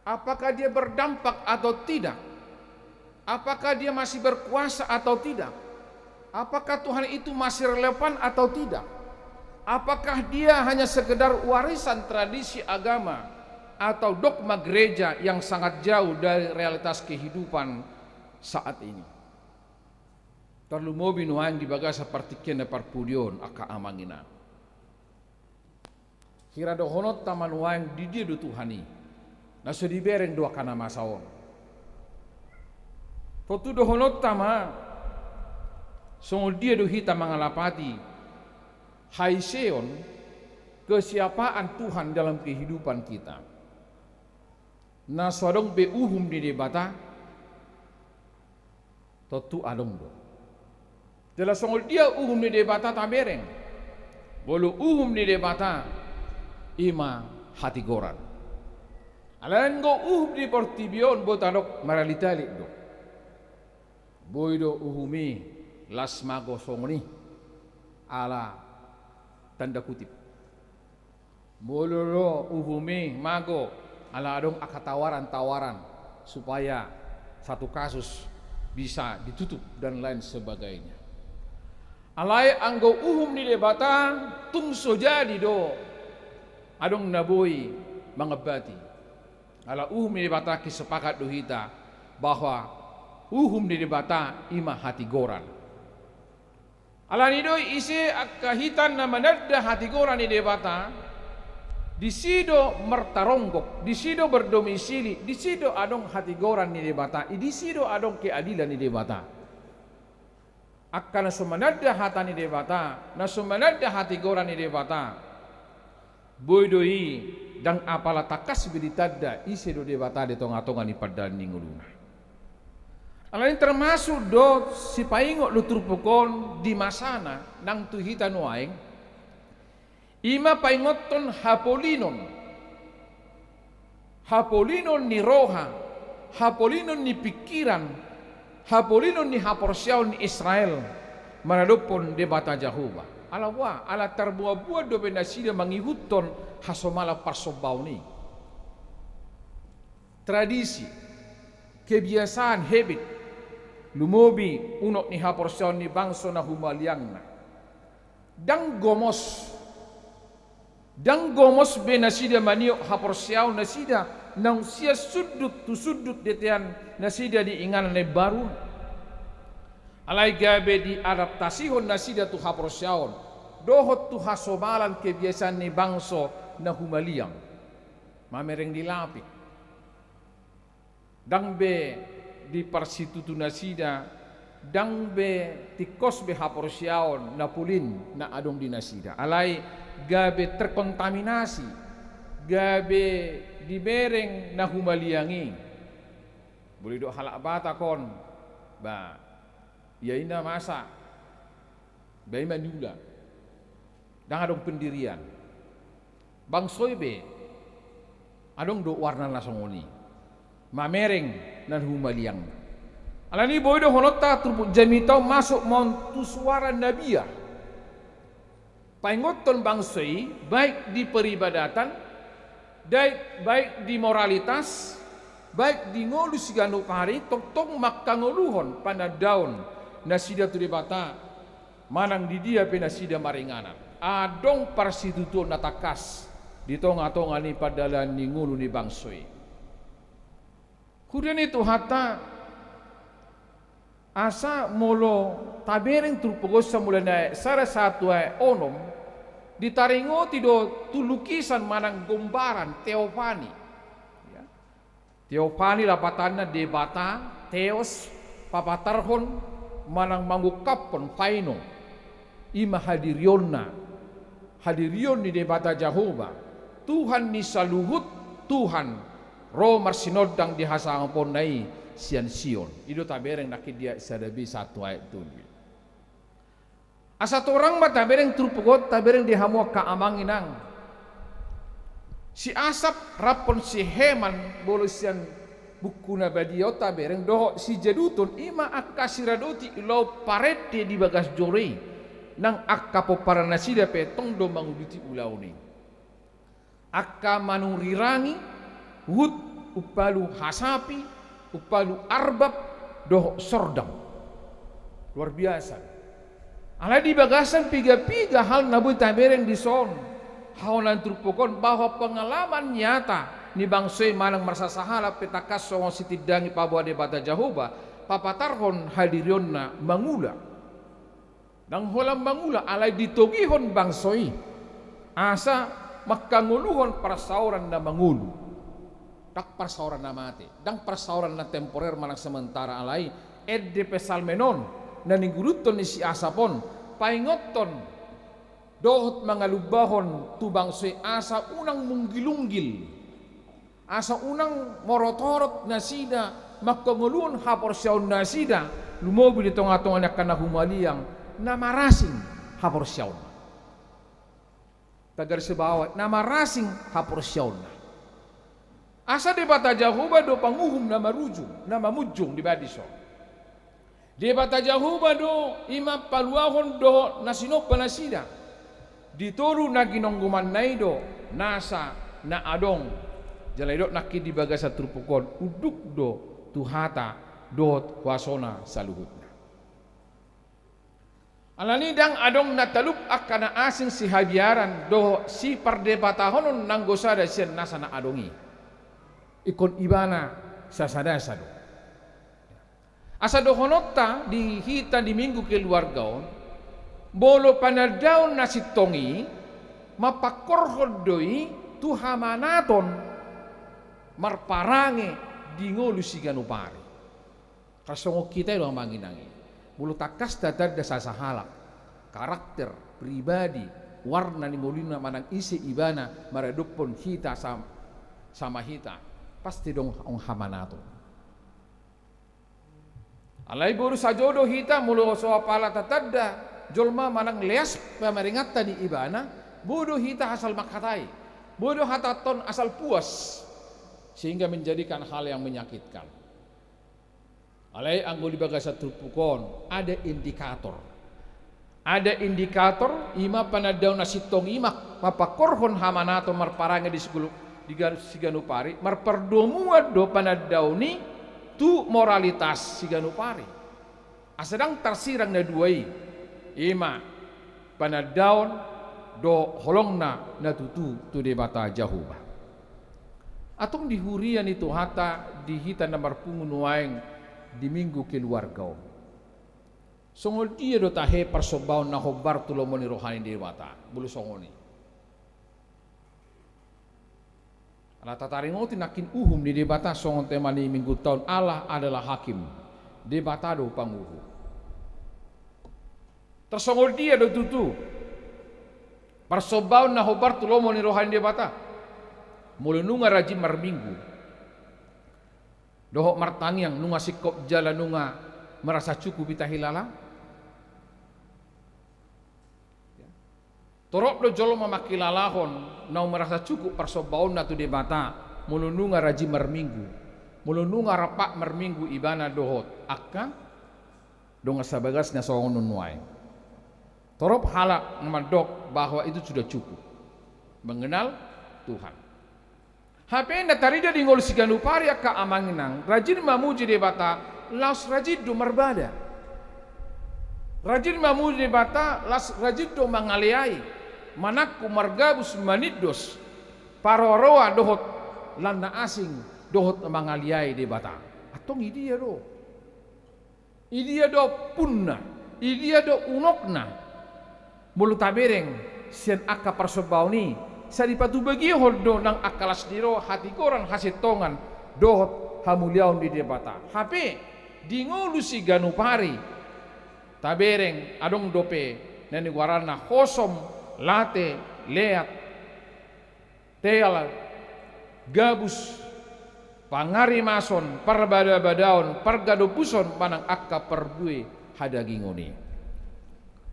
Apakah dia berdampak atau tidak? Apakah dia masih berkuasa atau tidak? Apakah Tuhan itu masih relevan atau tidak? Apakah dia hanya sekedar warisan tradisi agama atau dogma gereja yang sangat jauh dari realitas kehidupan saat ini? Terlalu mobil nuang di bagai seperti kena parpudion aka amangina. Kira dohonot taman nuang di dia do Tuhani. Naso dibereng dua kana masaon. Foto dohonot tama sungguh dia do hita mengalapati haiseon kesiapaan Tuhan dalam kehidupan kita. Na sodong be uhum di debata totu adong do. Jelas sungguh dia uhum di debata tabereng. Bolu uhum di debata ima hati goran. Alain go uhum di portibion botanok maralitalik do. Boydo uhumi las mago songni ala tanda kutip. Boloro uhumi mago ala adong akatawaran-tawaran supaya satu kasus bisa ditutup dan lain sebagainya. Alai anggo uhum di debata tungso jadi do adong naboi mangabati. Ala uhum di debata kisepakat do hita bahwa uhum di debata ima hati goran. Alani doi isi kahitan na manadda hati goran di debata, di sido mertaronggok, di sido berdomisili, di sido adong hati goran di debata, di sido adong keadilan di debata. Akka na sumanadda hata ni debata, na sumanadda hati goran di debata. Boy doi dang apala takas bilitadda isi do debata di tonga-tonga ni paddan ni nguluna. Alain termasuk do si paingok lutur pukon di masana nang tuhita nuaing ima paingoton hapolinon ni roha, hapolinon ni pikiran, hapolinon ni haporsiaw ni Israel manadopon debata Jehovah. Alawa ala terbuah-buah do benasida mangihuton hasomala parsobau ni tradisi kebiasaan habit lumobi unok ni haporsiaw ni bangso na humaliang na dang gomos benasida maniok haporsiaw nasida nang sia sudut tu sudut detean nasida diinganan baru alai gabe di adaptasihon nasida tu haporsiaw dohot tu hasomalan kebiasaan ni bangso na humaliang mamereng dilapik dang be di parsitutu nasida dang be tikos be haporsiaon na pulin na adong dinasida. Alay gabe terkontaminasi, gabe dibereng na humaliangi. Boleh do halak bata kon ba yai na masa bai manula dang adong pendirian bang soibe adong do warna lasongoni mamereng nan humaliang alani boy do honota turbu jamitau masuk montu suara nabiya paingoton bang soi baik di peribadatan baik di moralitas baik di ngolu sigano kari tong makangoluhon pada daun nasida tu debata manang di dia pe nasida maringanan adong parsituto natakas di tonga-tonga ni padalan ni ngulu ni bangsoi kudian itu hata asa molo tabereng turpogos samulana sara satu onom ditaringo tido tulukisan manang gombaran teofani Teofani lapatanna debata teos papatarhon manang mangukapon paino ima hadirionna hadirion ni debata Jehovah Tuhan ni saluhut Tuhan ro marsinodang di hasangpon nai sian sion ido tabereng nakid dia sadabi satu ayat tu asa orang mata tabereng trupugot tabereng di hamua kaamanginang si asap rapon si heman bolosian bukuna badio tabereng doho si jadutun ima akka siradoti ilo parete di bagas jore nang akka poparanasida petong do manguduti ulauni akka manurirangi wud upalu hasapi upalu arbab doho sordam luar biasa ala di bagasan piga-piga hal nabu tabereng di son haonan turpukon bahwa pengalaman nyata ni bangsoi manang merasa sahala petakas songo sitidangi pabua debata Jehovah papatarhon hadirionna mangula nang holam mangula alay ditogihon bangsoi asa makanguluhon persauran na mangulu tak persauran na mati dang persauran na temporer manang sementara alay edde pesalmenon na niguruton ni si asapon paingoton dohot mangalubahon tubang sui asa unang munggilunggil asa unang morotorot nasida makangulun haporsyaon nasida lumobil di tonga-tonga kana humaliang na marasing haporsyaon tagar sebawat na marasing haporsyaon asa debata Jehovah do panguhum na marujung na mamujung di badiso debata Jehovah do ima paluahon do nasinop panasida ditoru na ginongguman naido nasa na adong jalaidot nakid di bagasa trupukon uduk do tuhata dot wasona saluhutna alani dang adong natalup akana asing si habiaran do si pardebatahonon nanggosada sian nasa na adongi ikon ibana sasadasa do asa do honotta di hita di minggu keluargaon bolo panadaon nasitongi mapakorhodoi tuhamanaton marparange dingo lusiganupari kasongo kita ilo manginangi bulu takas datar dasa sahalak karakter pribadi warna ni molina manang isi ibana maradupon hita sama hita pasti dong ang hamanaton alay buru sajodo hita mulu soapala tatadda jolma manang leas pameringat tadi ibana bodoh hita asal makatai bodoh hataton asal puas sehingga menjadikan hal yang menyakitkan alai anggoli bagasa trupukon ada indikator ima panadaw na sitong imak mapakorhon hamanato marparange di segulu di siganupari marperdomuad do panadaw ni tu moralitas siganupari asadang tarsirang na duai ima panadaon do holongna natutu tu debata Jehovah atong dihurian itu hata dihita na marpungun waeng di minggu keluarga songol dia do tahe persobaon na hobar tulomoni rohani debata bulu songoni ala tataringotin nakin uhum di debata songon temani minggu tahun Allah adalah hakim debata do panguhu Tersongol dia do tutu. Parsobaon na hobar tulomo ni rohan dia bata. Mulununga rajin marminggu. Dohok martangiang nunga sikop jala nunga merasa cukup bita hilala. Torok do jolo mamakilalahon nau merasa cukup parsobaon na tu dia bata. Mulununga rajin marminggu. Mulununga rapak marminggu ibana dohot. Akka donga sabagasnya soong nunuai. Torop halak memadok bahwa itu sudah cukup mengenal Tuhan. HP na tarida dingol siganupari akka amanginang rajin mamuji debata las rajin do marbada. Rajin mamuji debata las rajin do mangaleai manakku margabus maniddos paroroa dohot landa asing dohot mangaliai debata. Atong idia do. Idia do punna, idia do unokna. Mulut tabereng sian akka parsobau ni sa dipatu bagi holdo nang akalas diro hati koran hasitongan dohot hamuliaun di debata. HP dingolu si ganupari tabereng adong dope nani warana hosom late leat teala gabus pangari mason parbada-badaon pargado puson manang akka perbue hadagingoni.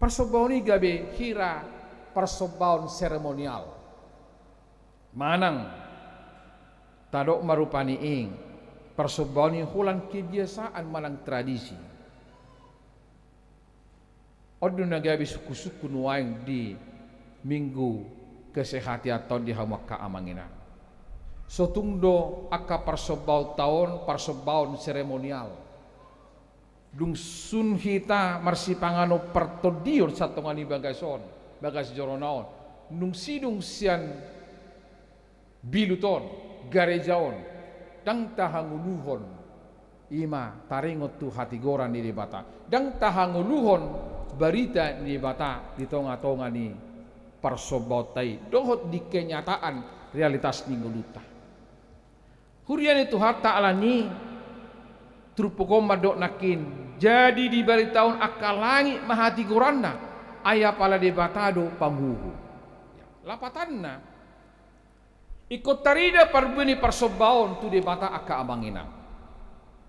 Persobaon ni gabe hira persobaon seremonial. Manang tadok marupani ing persobaon ni hulan kebiasaan manang tradisi. Odo na gabe suku-suku nuaing di minggu kesehatan tahun di hamak kaamangina. Sotungdo akka persobaon tahun persobaon seremonial. Dung sun hita marsi pangano pertodion satongani bagason bagas joronaon nung sidung sian biluton garejaon dang tahanguluhon ima taringot tu hati goran di bata dang tahanguluhon barita di bata di tonga-tonga ni persobotai dohot di kenyataan realitas ninggoluta hurian itu harta alani trupukom madok nakin jadi di bari tahun akal langit mahati goranna ayah pala debatado pamuhu lapatanna ikut tarida parbeni persobaon tu debata akka amangina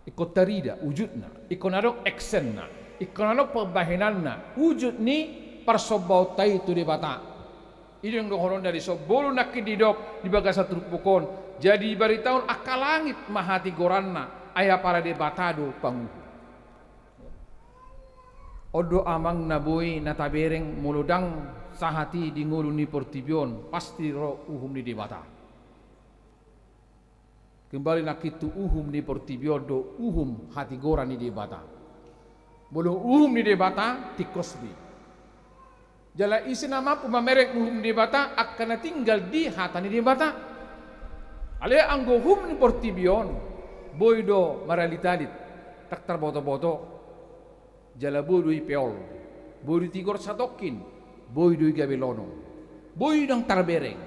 ikut tarida wujudna ikut nadok eksenna ikut nadok perbahenanna wujud ni persobau tai tu debata ini yang dohoron dari sobolu nakin didok di bagasa trupukon jadi di bari tahun akal langit mahati goranna ayah para debatado panguhu. Odo amang naboy natabereng muludang sahati di ngulu ni portibion pasti ro uhum ni debata. Kembali nakitu uhum ni portibion do uhum hati goran ni debata. Bolo uhum ni debata tikosbi. Jala isi nama pumamerek uhum ni debata akan tinggal di hata ni debata. Ale anggo uhum ni portibion boydo maralitalit taktar boto-boto jala boydo ipeol boydo tigor satokin boydo gabelono boydo tarbereng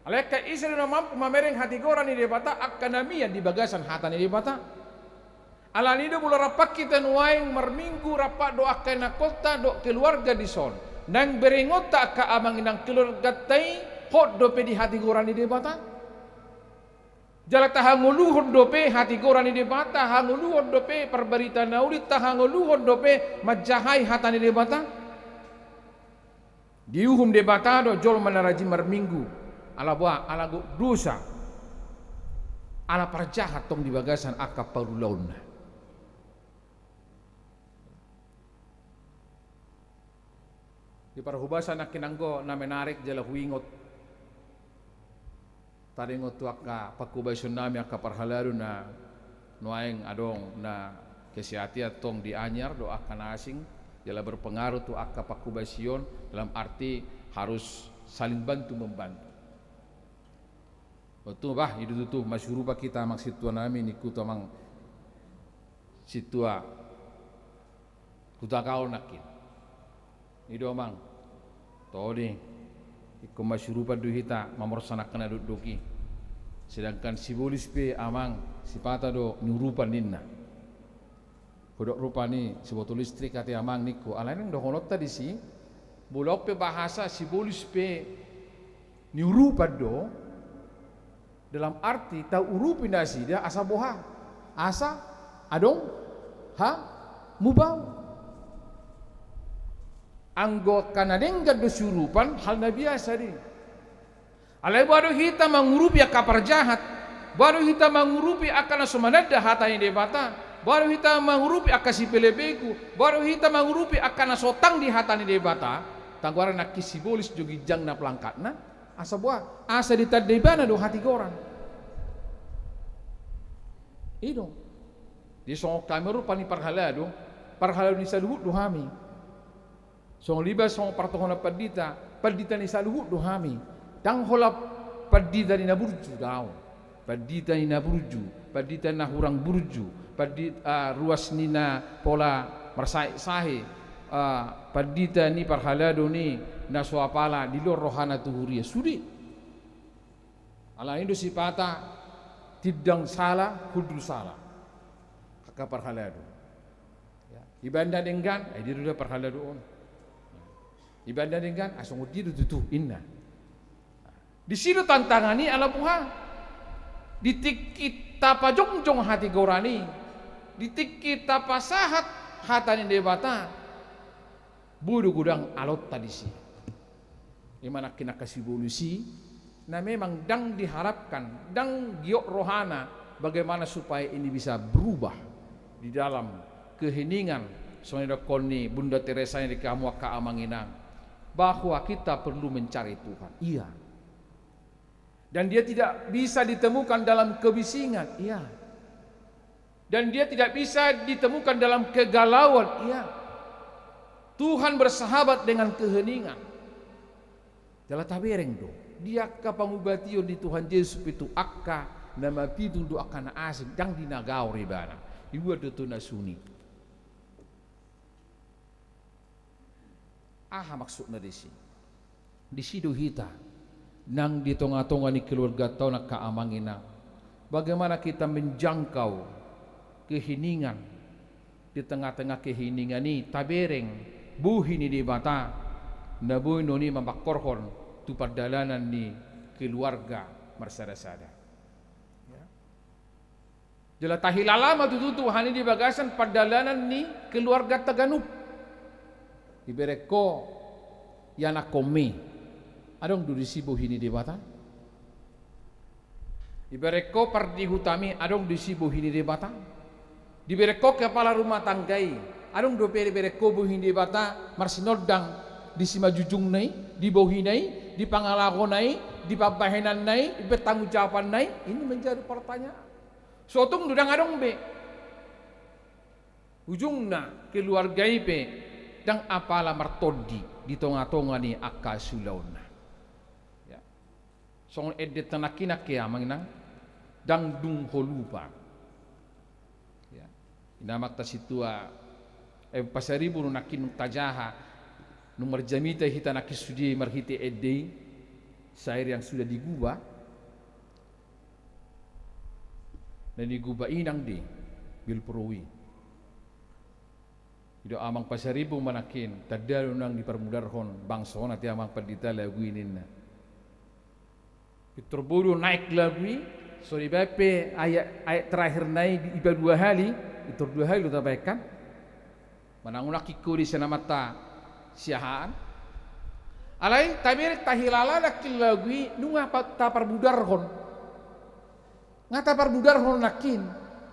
aleka isri na mampu mamereng hati goran ni debata akanamian di bagasan hata ni debata alanido mula rapak kita nuaing marminggu rapak do akana kota do keluarga di son nang berengota ka amang inang keluarga tai hot do pe di hati goran ni debata jala tahanguluhon dope hati goran ni debata hanguluhon dope perbarita naulit tahanguluhon dope majahai hatani debata diuhum debata do jol manaraji marminggu ala buah ala dosa ala perjahat tong di bagasan akap parulaun di parhubasan akinanggo na menarik jala huingot taringot tu akka pakubay tsunami akka parhalaru na nuaing adong na kesehatan tong di anyar do akka nasing jala berpengaruh tu akka pakubay sion dalam arti harus saling bantu membantu. Betul bah itu tu masyurupa kita mang situa nami ni kuta mang situa kuta kau nakin. Ido mang todi iko masyurupa duhita mamorsanakan doki sedangkan simbolis pe amang sipata do nyurupan ninna Kodok rupa ni sebotol listrik hati amang niku. Alain yang dohonot tadi si bulok pe bahasa si bolis pe ni rupa do dalam arti tahu urupi nasi dia asa boha asa adong ha mubau anggo kanadeng gado surupan hal na biasa di alai baru kita mengurupi kapar jahat baru kita mengurupi akan sumanada hata ini debata baru kita mengurupi akan si pelebeku baru kita mengurupi akan sotang di hata ini debata tangguaran nak kisibolis jogi jang na pelangkatna asa buah asa ditadebana do hati orang ido di song kameru pani parhalado ni saluhut do hami song liba song partohona padita ni saluhut do hami tang hola padita ni naburju daw padita ni naburju padita na hurang burju padita ruas nina pola marsai padita ni parhalado ni naswapala di lor rohana tuhuria sudi ala indo sipata tidang salah hudul salah kakak parhalado ya ibanda denggan ai diru da parhalado on ibanda denggan asong diru tutu inna di situ tantangani ala buha ditik tapa jongjong hati gorani ditik tapa sahat hatani debata budu gudang alot tadi si dimana kena kasih bolusi nah memang dang diharapkan dang giok rohana bagaimana supaya ini bisa berubah di dalam keheningan soalnya koni Bunda Teresa yang di kamu Kaamanginang bahwa kita perlu mencari Tuhan iya dan dia tidak bisa ditemukan dalam kebisingan iya dan dia tidak bisa ditemukan dalam kegalauan iya Tuhan bersahabat dengan keheningan jala tabereng do dia kapangubation di Tuhan Yesus itu akka nama pitu do akan asing jang dinagao ribana ibu do nasuni maksudna di sido hita nang di tonga-tonga ni keluarga tau nak Kaamanginang bagaimana kita menjangkau keheningan di tengah-tengah keheningan ni tabereng buhi ni di bata naboy noni mambakorhon tu perdalanan ni keluarga marsada-sada ya jala tahilalama tututu hani di bagasan perdalanan ni keluarga Taganup ibereko yana komi adong dudisi buhi ni di bata ibereko pardi hutami adong dudisi buhi ni di bata dibereko kepala rumah tanggai adong do bereko buhi di bata marsinodang di simajujung nai di bohi nai di pangalago nai di pabahenan nai di bertanggung jawaban nai ini menjadi pertanyaan sotung dudang adong be ujungna keluarga ipe dang apala martodi di tonga-tonga ni akka sulauna ya song edet tanakina ke Amanginang dang dung holupa ya inamak ta situa pasaribu nakin tajaha nomor jamita hita nakis sudi marhiti edei sair yang sudah digubah dan digubah inang di bilprowi Ido amang pasaribu manakin tadalo nang dipermudarhon bangso nanti amang padita lagu ininna Terburu naik lagu sorry bape ayat terakhir naik iba 2 hari itu 2 hari lu tabaikan manangunak iko di sana mata siahaan alai tabir tahilala nakil lagu nunga ta permudarhon ngata permudarhon nakin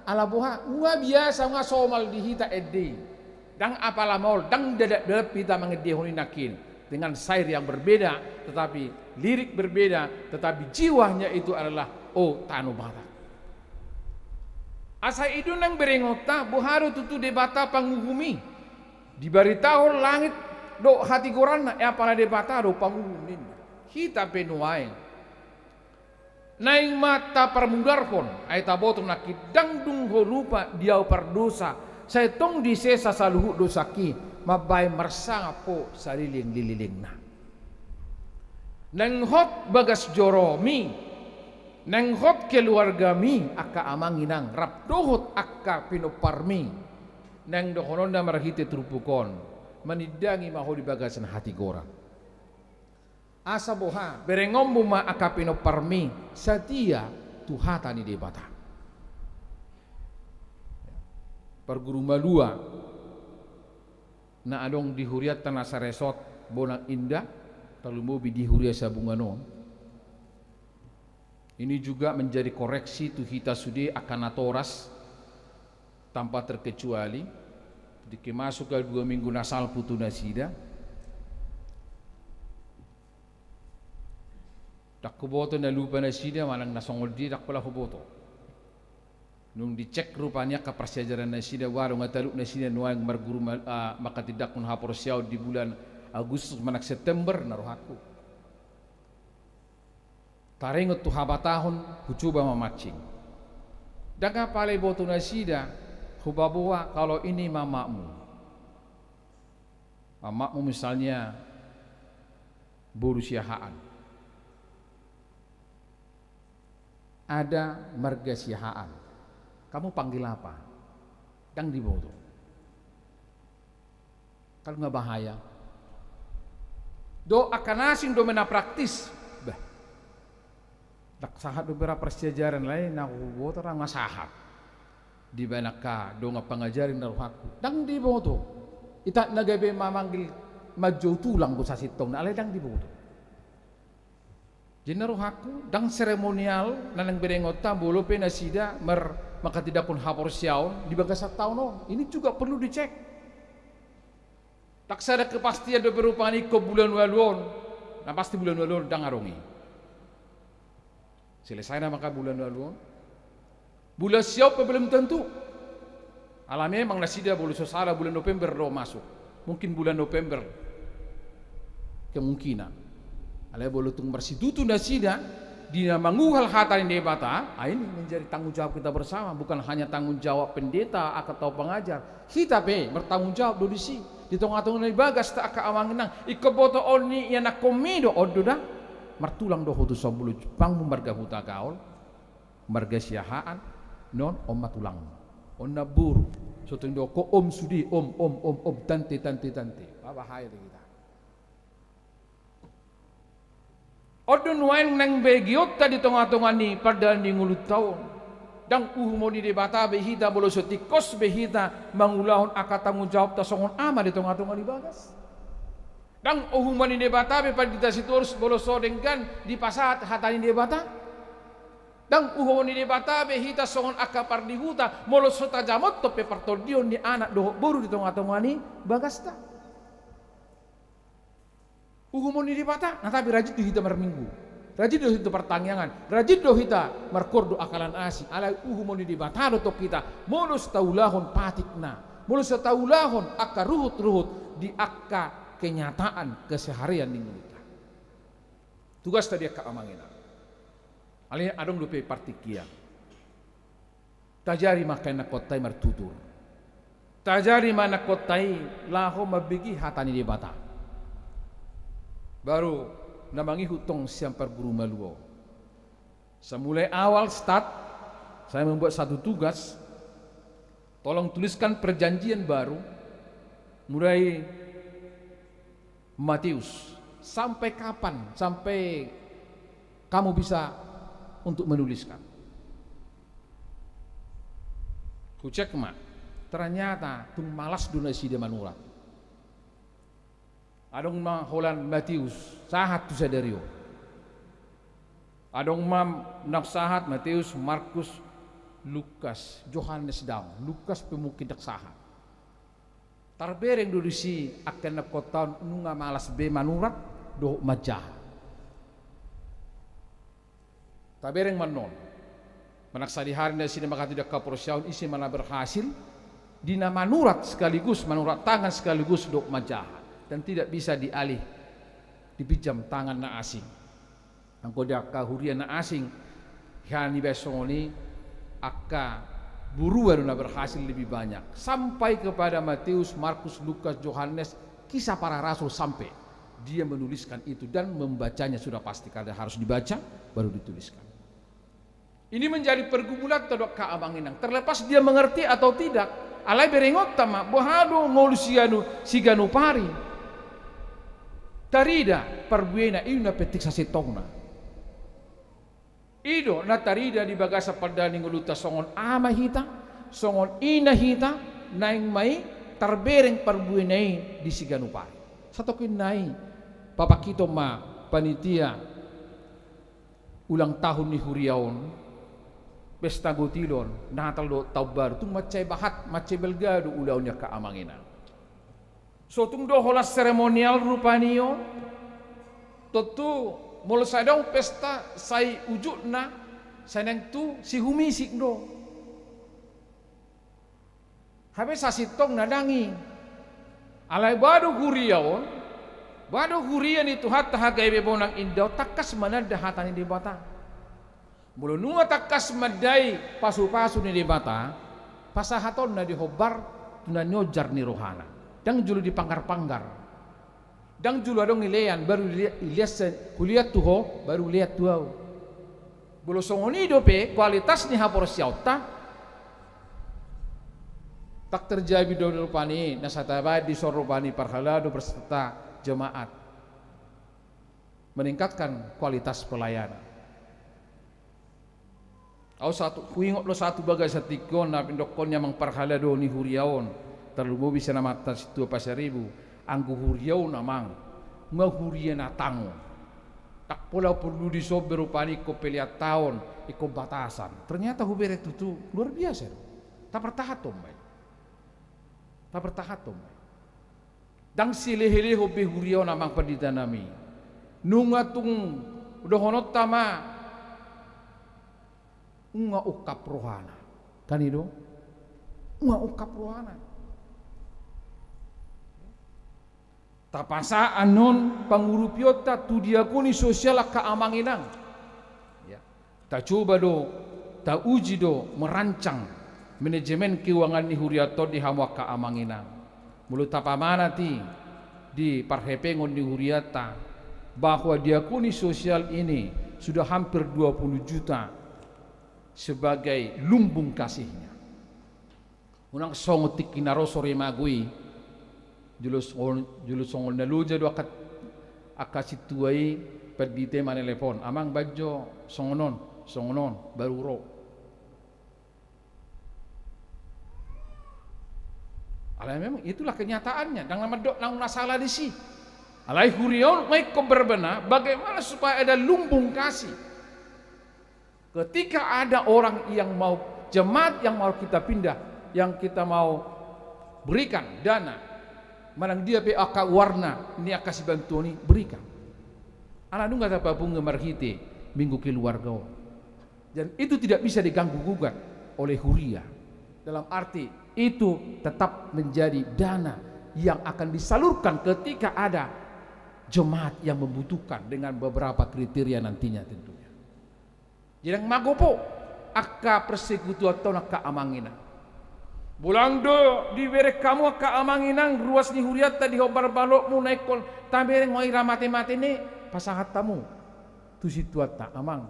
ala boha nunga biasa nga somal dihita edde dang apalah maul dang dadak kita mengedehoni nakin dengan sair yang berbeda tetapi lirik berbeda tetapi jiwanya itu adalah tanu bata asa itu nang berengota buharu tutu debata panguhumi dibaritahu langit do hati gorana apalah debata do panguhumin kita penuain naing mata permudarkon ay tabotum nakid dang dung holupa diau perdosa saya tong di sesa saluhut dosaki mabay marsanga po sariling lililing na nanghot bagas joromi nanghot keluarga mi akka Amanginang rapdohot akka pinoparmi nang dohononda marhite trupukon manidangi maho di bagasan hati gora asa boha berengombu ma akapino parmi satia tuhata ni debata perguru malua na adong dihuriat tanah saresot bonang indah talu mobi dihuriat sabunganon. Ini juga menjadi koreksi tuhita sude akan atoras tanpa terkecuali dikemasuk ke 2 minggu nasal putu nasida tak kuboto na lupa nasida manang nasongol di tak pala kuboto nung dicek rupanya ke persejaran nasida warung ataluk nasida nuang marguru maka tidak kun hapor siaw di bulan Agustus manak September naruhaku taringot tu habatahon hucuba mamacing daga pale boto nasida hubabuwa kalau ini mamamu misalnya buru siahaan ada marga siahaan kamu panggil apa dang diboto kalau nggak bahaya do akan asing do mena praktis dak sahat beberapa persejaran lain na boto orang masahat di banaka do nga pangajarin daruhaku dang di boto ita nagabe mamanggil majo tulang ko sa sitong na alay dang di boto jinaruhaku dang seremonial na nang berengot tambulo penasida makatidak pun hapor siyaw di bagas sa taon no ini juga perlu dicek tak sada kepastian do berupa ni ko bulan walon na pasti bulan walon dang arongi selesai na maka bulan lalu bulan siapa belum tentu alamnya memang nasida boleh sosala bulan November do masuk mungkin bulan November kemungkinan alai boleh tung bersitutu nasida dina manguhal hatan di bata ini menjadi tanggung jawab kita bersama bukan hanya tanggung jawab pendeta atau pengajar kita bertanggung jawab do disi di tengah-tengah ni bagas tak ka amangnang ikoboto oni yana komido oduda martulang do hotu sombulu Jepang marga huta kaol marga siahaan non om matulang on naburu sotung do ko om sudi om tante bahaya kita odun wain nang begiot tadi tengah-tengah ni pada ni ngulut taon dang uhumoni de bata behita bolo sotikos behita mangulahon akatanggung jawab ta songon ama di tengah-tengah ni bagas dang ohumani debata be pagita siturus bolo sodenggan di pasat hatani debata dang uhumani debata be hita songon akapar di huta molo sota jamot to pe partodion ni anak doho buru di tengah-tengah ni bagasta uhumani debata nah tapi rajin do hita marminggu rajin do hita pertangyangan rajin do hita markordo akalan asing alai uhumani debata do kita molo taulahon patikna molo taulahon akka ruhut di akka kenyataan keseharian ning kita. Tugas tadi ka amangina. Ali adong lupe partikia. Tajari makan kotai martutur. Tajari mana kotai laho mabigi hatani di bata. Baru namangi hutong siampar guru maluo. Semulai awal start saya membuat satu tugas. Tolong tuliskan perjanjian baru mulai Matius sampai kapan sampai kamu bisa untuk menuliskan kucek mak ternyata tung malas donasi de manurat adong ma holan Matius sahat tu sadario adong mam nafsahat Matius Markus Lukas Yohanes Daud Lukas pemukidak sahat tarbereng do disi akan nakotaun nunga malas be manurat do majah tabereng manon manaksa di hari na sini maka tidak kaporsiaun isi mana berhasil dina manurat sekaligus manurat tangan sekaligus do majah dan tidak bisa dialih dipijam tangan na asing angko dia kahurian na asing hani besoni akka buruan na berhasil lebih banyak sampai kepada Matius, Markus, Lukas, Yohanes kisah para rasul sampai dia menuliskan itu dan membacanya sudah pasti karena harus dibaca baru dituliskan. Ini menjadi pergumulan todok kaamanginang terlepas dia mengerti atau tidak alai berengot tama bohado ngolusianu siganu pari tarida perbuena ina petik sasitongna ido na tarida di bagasa padani nguluta songon ama hita songon ina hita naing mai tarbereng perbuenai di siganu pari satokin nai papakito ma panitia ulang tahun ni Huriaon pesta gotilon natal do taubar tung macai bahat macai belgado ulaunya keamangina so tung do holas seremonial rupanio totu mul sadong pesta sai ujudna saneng tu si humisik do habe sasitong nadangi alai badu Huriaon badu Hurian itu hatta hagai bebonang indau takas manada hatani di bata mulu nunga takas madai pasu-pasu ni di bata pasahaton na di hobar tuna nyojar ni rohana dang julu di panggar-panggar dang julu adong nilean baru lihat kulihat tuho baru lihat tuau bulu songoni dope kualitas ni hapor siauta tak terjadi do rupani nasataba di sorupani parhalado berserta jemaat meningkatkan kualitas pelayanan. Au satu huingot lo satu bagai satikon na pindokonnya mang parhalado ni Huriaon terlubo bisa nama atas itu pasaribu anggu Huriaon namang mahuria natango tak pola perlu disober rupani ko peliat tahun iko batasan ternyata hubere itu luar biasa tak bertahatom tak bertahatom dang silehele hobe Huriaon namang paditanami nunga tung dohonot tama unga ukap rohana kan itu unga ukap rohana tapasa anon pangurupiota tu diakoni sosial kaamanginang ya ta coba do ta uji do merancang manajemen keuangan ni Huriato di hamwa kaamanginang mulut tapamana ti di parhepengon di Huriata bahwa diakoni sosial ini sudah hampir 20 juta sebagai lumbung kasihnya. Unang songotik kinaroso remagui julus songol naluja do akasituai perdite manelepon amang bajo songonon baru ro alai memang itulah kenyataannya dan nama dok nang masalah di si alai Huriaon mai ko berbena bagaimana supaya ada lumbung kasih. Ketika ada orang yang mau jemaat yang mau kita pindah, yang kita mau berikan dana, manang dia pe aka warna ni akasih bantuan ni berikan. Ana nungga apa bunga marhite minggu keluarga. Dan itu tidak bisa diganggu gugat oleh Huria. Dalam arti itu tetap menjadi dana yang akan disalurkan ketika ada jemaat yang membutuhkan dengan beberapa kriteria nantinya tentunya. Jadi magopo akka persekutu atau nak keamanginan. Bulang do di berek kamu keamanginan ruas ni Huriata di hobar balok mu naikon tabereng mau ira mati ni pasangat tamu. Tu situata amang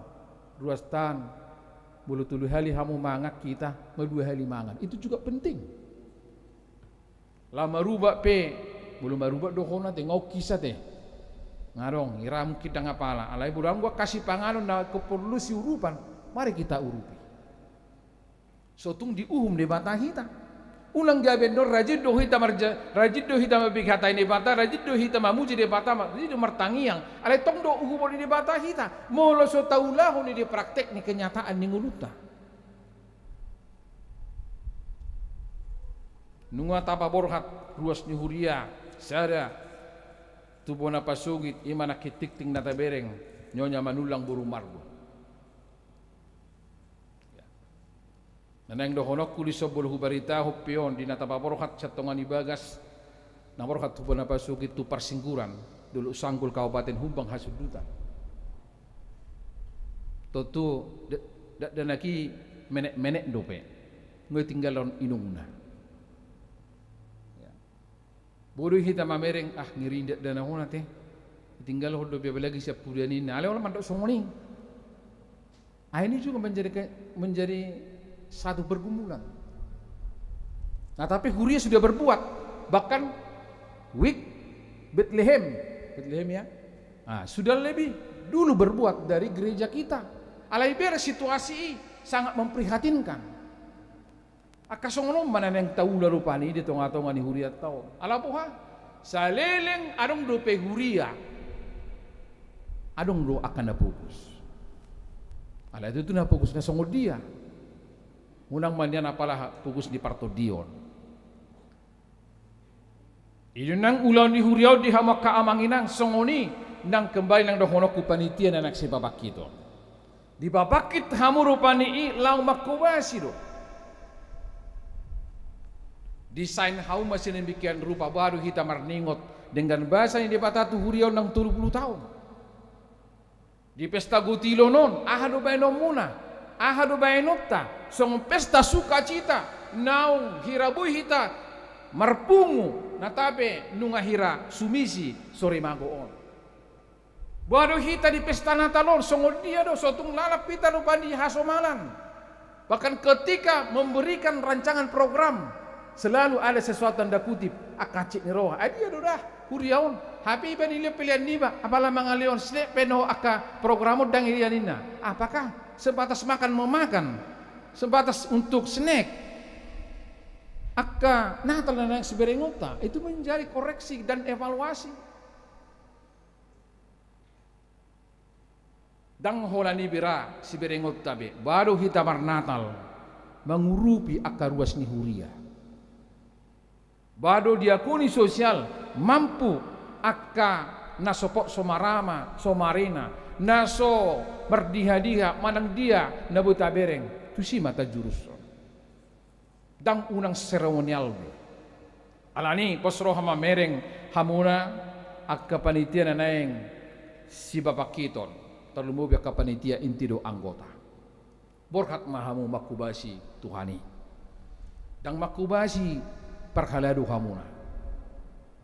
ruas tan bulu tulu hali hamu mangat kita dua hali mangan. Itu juga penting. Lama rubak pe bulu marubak dohona te ngau kisah teh. Ngarong iram kita ngapala alai bulan gua kasih panganon na keperlu si urupan mari kita urupi sotung diuhum de bata hita ulang gabendor rajid do hita marja rajid do hita mabikata ini bata rajid do hita mamuji de bata jadi martangiang alai tong do uhum di bata hita molo so taulah ni di praktek ni kenyataan ni nguluta nunga tapa borhat ruas ni Huria sada tubona pasugit imana kitikting nata bereng nyonya manulang buru margo nanang dohonok kulis sobol hubarita hopion di nata paborhat catongan ibagas naborhat tubona pasugit tu parsingguran dulu sanggul kabupaten Humbang Hasudutan totu dan lagi menek dope ngoy tinggalon inungna bodoh hita mamereng ngirindak dana hona teh tinggal hodo bebe lagi siap puriani na ale orang mandok songoni ini juga menjadi satu pergumulan Nah tapi Huria sudah berbuat, bahkan Bethlehem ya, nah, sudah lebih dulu berbuat dari gereja kita. Alaiber situasi sangat memprihatinkan. Akasongono mana yang tahu lalu pani di tengah-tengah ni Huria tahu. Alapuha saleleng adong dope Huria, adong do akan na fokus. Ala itu na fokus na songod dia. Unang manyan apalah fokus di Parto Dion. Iyon nang ulang ni Huriaw di hamak kaamanginang songoni nang kembali nang dohono ku panitia na nagsibabak kito. Di babakit hamuro pani lau makubasi do. Desain hau masih demikian rupa baru kita marningot dengan bahasa yang dipatatu Huriaw nang 30 tahun. Di pesta gutilo non ahado bainom muna, ahado bainokta, song pesta sukacita, naung hirabuy hita marpungu natabe nunga hira sumisi sore magoon. Baru hita di pesta Natalon songod dia do sotung lalap pita lupa di hasomalan. Bahkan ketika memberikan rancangan program selalu ada sesuatu tanda kutip akacik ni roh. Dia do dah Huriaon happy ba nila pilihan niba apala mga leon sne peno aka programo dang irianina. Apakah sebatas makan memakan, sebatas untuk snack, aka Natal na nang siberengota itu menjadi koreksi dan evaluasi. Dang holani bira siberengot tabe baru hita Natal mengurupi aka ruas ni Huria. Bado diakuni sosial mampu aka nasopok somarama somarina naso berdiha-diha manang dia nabuta bereng tu si mata juruson dang unang seremonial be alani posro hama mereng hamuna akka panitia na naeng si bapak kiton terlumbu ka panitia intido anggota borkat mahamu makubasi Tuhani dang makubasi perhaladu hamuna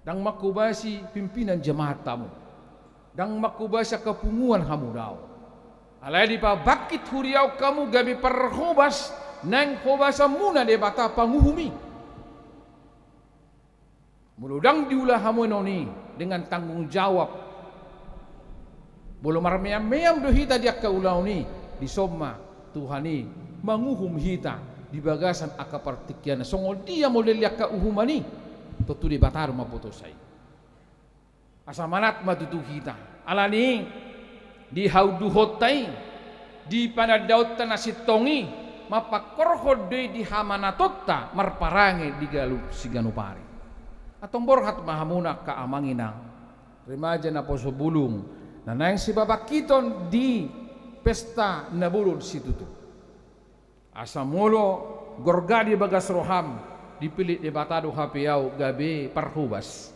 dang makubasi pimpinan jemaat tamu dang makubasa kepunguan hamu daw alai di pa bakit Huriaw kamu gabi perhobas nang hobasa muna de bata panguhumi muludang diulah hamu noni dengan tanggung jawab bolo marmeyam do hita dia ka ulau ni di somma Tuhani manguhum hita di bagasan aka partikian songol dia model ka uhumani tutu di batar mapotosai asa manat matutu kita alani di hauduhotai di panadaut tanasitongi mapakorhod di hamanatotta marparangi di galu siganupari atong borhat mahamuna kaamanginang remaja na poso bulung na nang si babak kiton di pesta nabulun situtu asa mulo gorgadi bagas roham dipilit di batado hapiaw gabi parhubas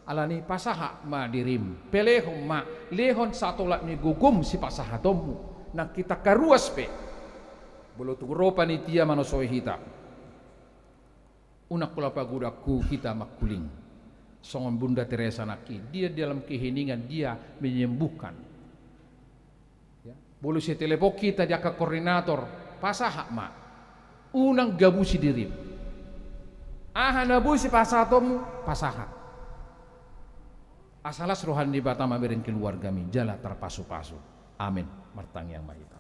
alani pasaha ma dirim pelehom ma lehon satolat ni gugum si pasahatommu na kita karuas pe bolo tugro panitia manosoy hita unak pula pagudaku kita makuling songon Bunda Teresa naki dia dalam keheningan dia menyembuhkan ya bolo si telepon kita dia ka koordinator pasaha ma unang gabusi dirim nabu si pasatomu pasahat asalas rohan di batama bereng keluarga mi jala terpasu-pasu amin martang yang mahita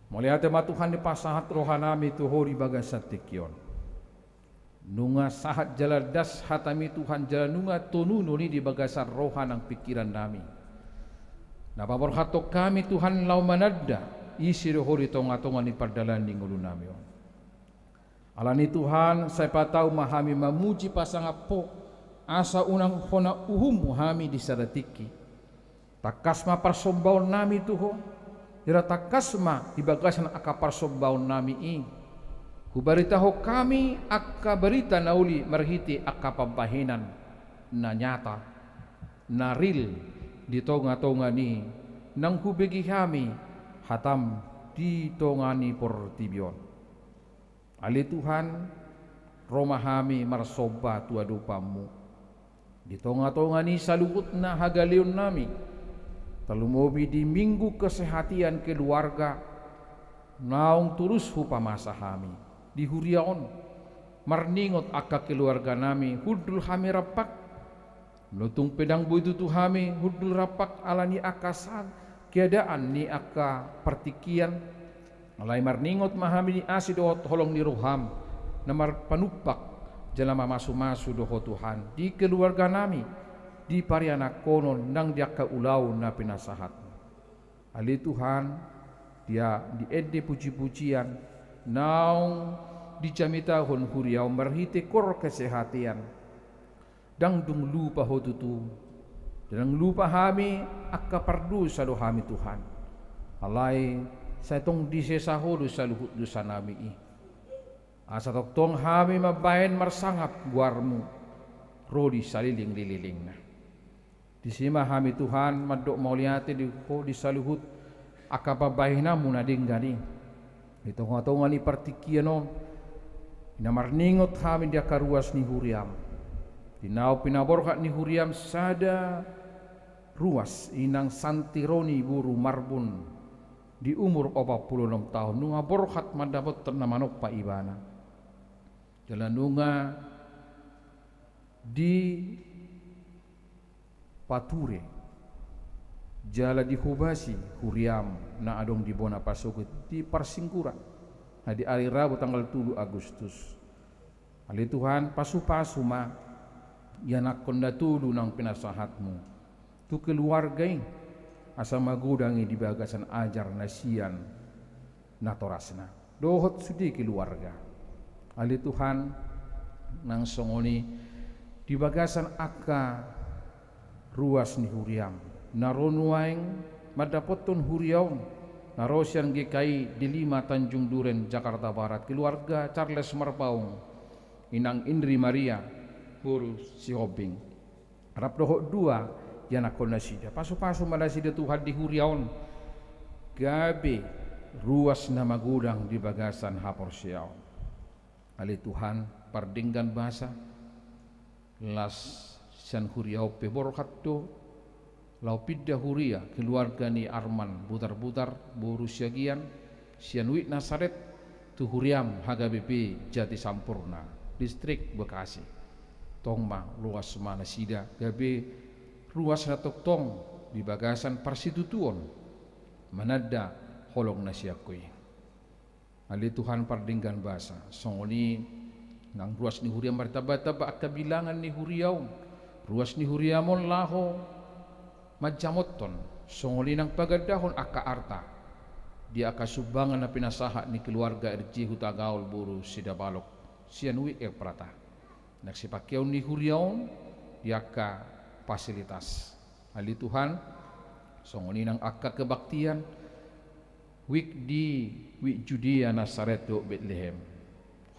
melihat tema Tuhan di pasahat rohanami tuhori bagasat tikion nunga sahat jala das hatami Tuhan jala nunga tonuno ni di bagasar rohan ang pikiran nami napapor hatok kami Tuhan lau manadda isi rohori tonga-tonga ni pardalan di ngulu nami alani Tuhan saya patau mahami mamuji pasangapo asa unang hona uhum hami di sadatiki takasma parsombaw nami tuho ira takasma di bagasan aka parsombaw nami ing kubaritaho kami aka berita nauli marhiti aka pampahinan na nyata na real di tonga-tonga ni nang hubigi kami hatam di tonga ni portibyon ali Tuhan romahami marsoba tua dupamu di tonga-tonga ni salukut na hagalion nami talumobi di minggu kesehatian keluarga naung turus hupamasa kami di huriaon marningot aka keluarga nami hudul hami rapak melutung pedang buitu tu hami hudul rapak alani akasan keadaan ni aka pertikian alai marningot mahami ni asidot holong ni roham namar panupak jalama masu-masu doho Tuhan di keluarga nami di pariana konon nang dia ka ulau na pinasahat ali Tuhan dia di ede puji-pujian naung di jamita hon huriau merhite kor kesehatian dang dung lupa hotutu dang lupa hami akka pardu salo hami Tuhan alai saya tong di sesahodu saluhut dosa nami i asa tong hami mabayan marsangap guarmu rodi saliling-lililing na di sima hami Tuhan madok mauliate di saluhut aka babahina muna dinggani ito nga ni partikiano inamarningot hami dia karuas ni huriam dinau pinaborkat ni huriam sada ruas inang santironi buru marbun di umur 46 tahun nunga borkat mandapot ternamanok pa ibana jalan nunga di pature jala di hubasi huriam na adong di bona pasukut di parsingkuran na di hari Rabu tanggal 7 Agustus ali Tuhan pasu-pasu ma yanak konda tulu nang pinasahatmu tu keluarga asa magudangi di bagasan ajar nasian na torasna dohot sudi keluarga ali Tuhan nang songoni di bagasan aka ruas ni huriam naronuaing madapoton huriaun narosian GKI di 5 Tanjung Duren Jakarta Barat keluarga Charles Marpaung inang Indri Maria buru si Hobing harap dohok 2 yana konasida pasu-pasu malasida Tuhan di huriaun gabe ruas nama gudang di bagasan hapor siau ali Tuhan pardinggan bahasa las san huriau peborkat do lau pidda huria keluarga ni Arman butar-butar boru siagian sianwit Nasaret tu huriam HGBP Jati Sampurna distrik Bekasi tongma luas mana sida gabe ruas natok tong di bagasan Parsitutuon manada holong nasiakui ali Tuhan pardinggan bahasa songoni nang ruas ni huriam martaba-taba akabilangan ni huriau ruas ni huriamon laho majamoton songoli nang pagadahon aka arta dia aka subangan na pinasaha ni keluarga RJ Hutagaul buru sidabalok sianui prata naksipakyaw ni huriaon dia aka fasilitas ali Tuhan songoli nang aka kebaktian wik Judea Nasaret do Bethlehem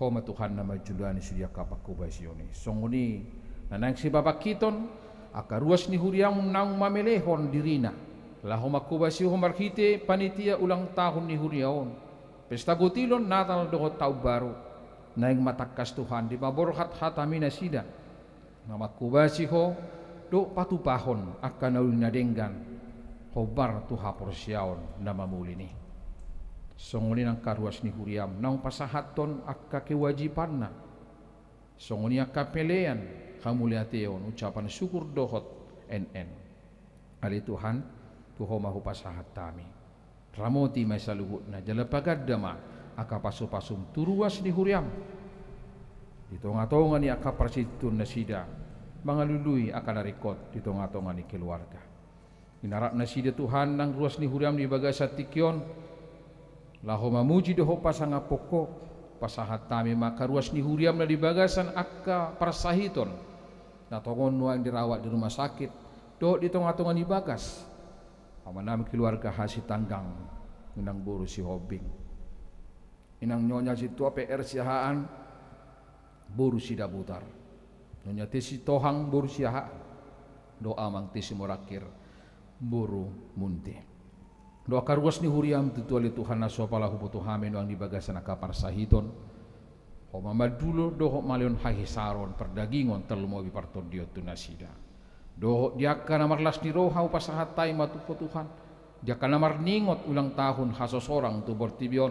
homa Tuhan nama julani sudia kapakubasioni songoli nanang si babakiton aka ruas ni huriam nang mamelehon dirina laho makubasi homarhite panitia ulang tahun ni huriaon pesta gutilon natal doho tau baru naing matakas Tuhan di maborhat hatamina sida na makubasi ho do patupahon akan naulina denggan hobar tu hapor siaon na mamulini songoni nang karuas ni huriam nang pasahaton akka kewajibanna songoni akka pelean kamuliateon ucapan syukur dohot NN ali Tuhan tuho mahu pasahat tami ramoti masaluhut na jala pagadama aka pasu-pasum turuas ni huriam di tonga-tonga ni aka persitun na sida mangalului akan narikot di tonga-tonga ni keluarga inarak na sida Tuhan nang ruas ni huriam di bagasat tikyon laho mamuji doho pasanga pokok pasahat tami maka ruas ni huriam na di bagasan aka parsahiton na tongon nuang dirawat di rumah sakit do di tongah-tongah ni bagas amanam keluarga hasi tanggang inang buru si Hobing inang nyonya si tua PR siahaan buru si dabutar nyonya tisi tohang buru siahaan do amang tisi morakir buru munti do akaruas ni huriam tutuali Tuhan nasopala hubutu hamin wang di bagasan akapar sahiton Homa madulo doho malion hahisaron perdagingon terlumobi parton dio tunasida. Doho diaka namar las ni rohau pasahatay matuko Tuhan. Diaka namar ningot ulang tahun hasosorang tu bortibion.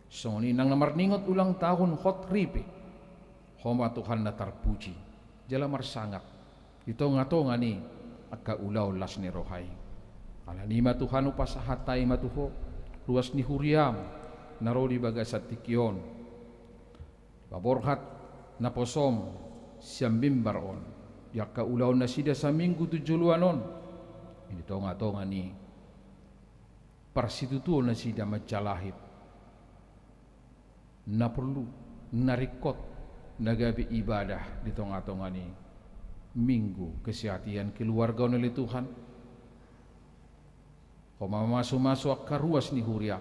So ninang namarningot ulang tahun hot ripe. Homa Tuhan na terpuji. Jala marsangat. Ito nga to nga ni agka ulaw las ni rohay. Alanima Tuhan upasahatay matuho. Ruas ni huriam. Naro di bagasat tikion. Baborhat na posom siyam bimbaron. Yaka ulaw na sida sa minggu 7 luanon. Ito nga to nga ni parsitutuo na sida majalahit. Na perlu narikot nagabi ibadah dito nga to nga ni minggu kesehatian keluarga nila Tuhan. O mamaso-maso ak karuas ni Huria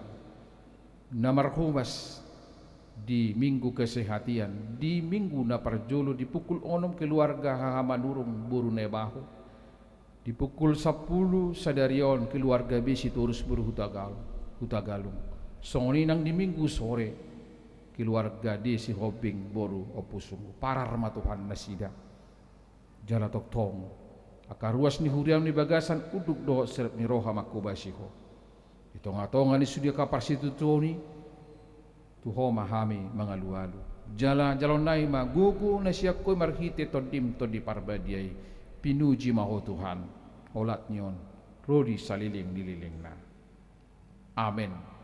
na marhumas di minggu kesehatian, di minggu na parjolo di pukul 6 keluarga hahamanurong buru nebaho, di pukul 10 sadarion keluarga besi turus buru hutagalung. Songoninang di minggu sore keluarga di si hobing boru opusung parar matuhan nasida jala toktong akaruas ni huriam ni bagasan uduk do serep ni roha makubasiho ito nga to nga ni sudia kapasitutoni tuho mahami mga lualu jala jalonay magugu na siya ko'y marhite todim to di parbadiay pinuji maho Tuhan olat nyon rodi saliling nililing na amen.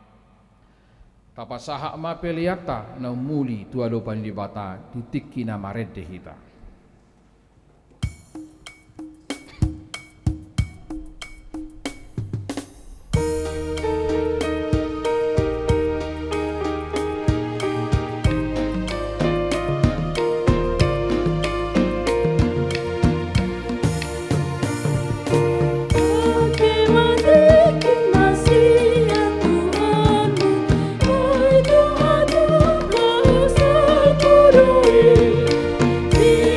Tapasaha mapeliata na muli tualo panlibata titik na marede hita. Be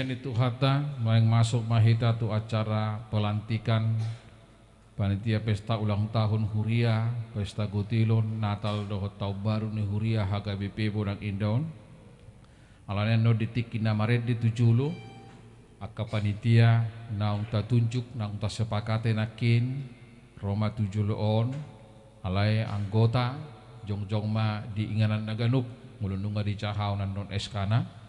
Demikian itu hatta yang masuk mahita tu acara pelantikan panitia pesta ulang tahun Huria, pesta Gotilon, Natal doho tahun baru ni Huria HKBP Bonang Indaun. Alanya no ditik kinamared di 70 aka panitia naung ta tunjuk naung ta sepakate nakin Roma 70 on alai anggota jongjong ma di inganan naganup mulununga di cahau nan non eskana.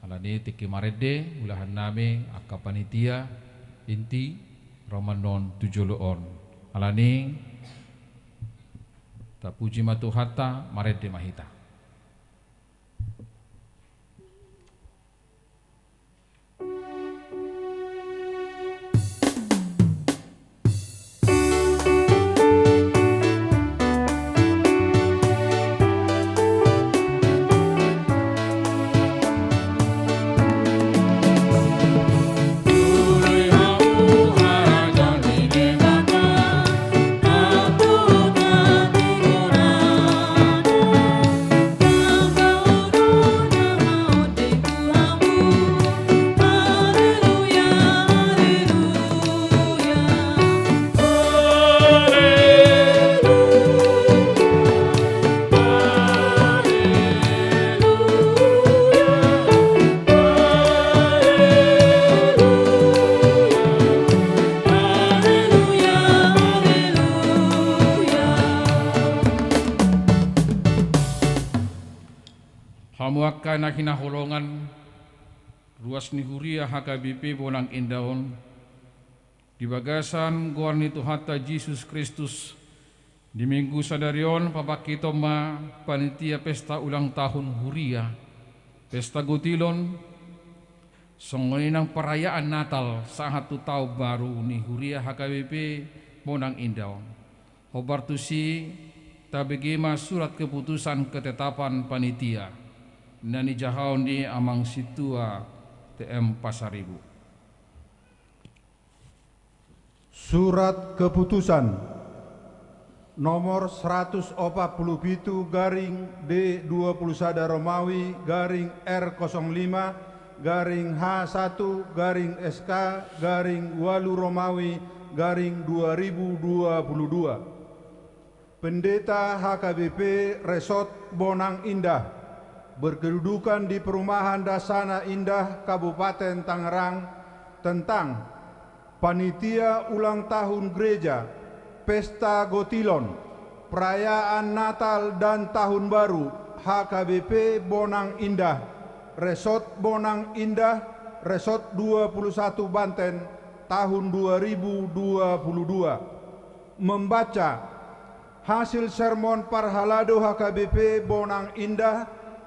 Alani tiki marede ulahan name aka panitia inti Ramadan 70 on. Alani tapuji matu hatta marede mahita. Hamuaka nakina holongan ruas ni Huria HKBP Bonang Indaun di bagasan goan itu hatta Yesus Kristus di minggu sadarion papakito ma panitia pesta ulang tahun Huria pesta Gotilon songoinang perayaan Natal saat tahun baru ni Huria HKBP Bonang Indaun hobartusi tabegema surat keputusan ketetapan panitia nani jahau ni amang situa TM Pasaribu. Surat keputusan nomor 147 garing D21 Romawi garing R05 garing H1 garing SK garing Walu Romawi garing 2022. Pendeta HKBP Resort Bonang Indah berkedudukan di Perumahan Dasana Indah Kabupaten Tangerang tentang panitia ulang tahun gereja, pesta Gotilon, perayaan Natal dan Tahun Baru HKBP Bonang Indah, Resort Bonang Indah, Resort 21 Banten tahun 2022. Membaca hasil sermon Parhalado HKBP Bonang Indah,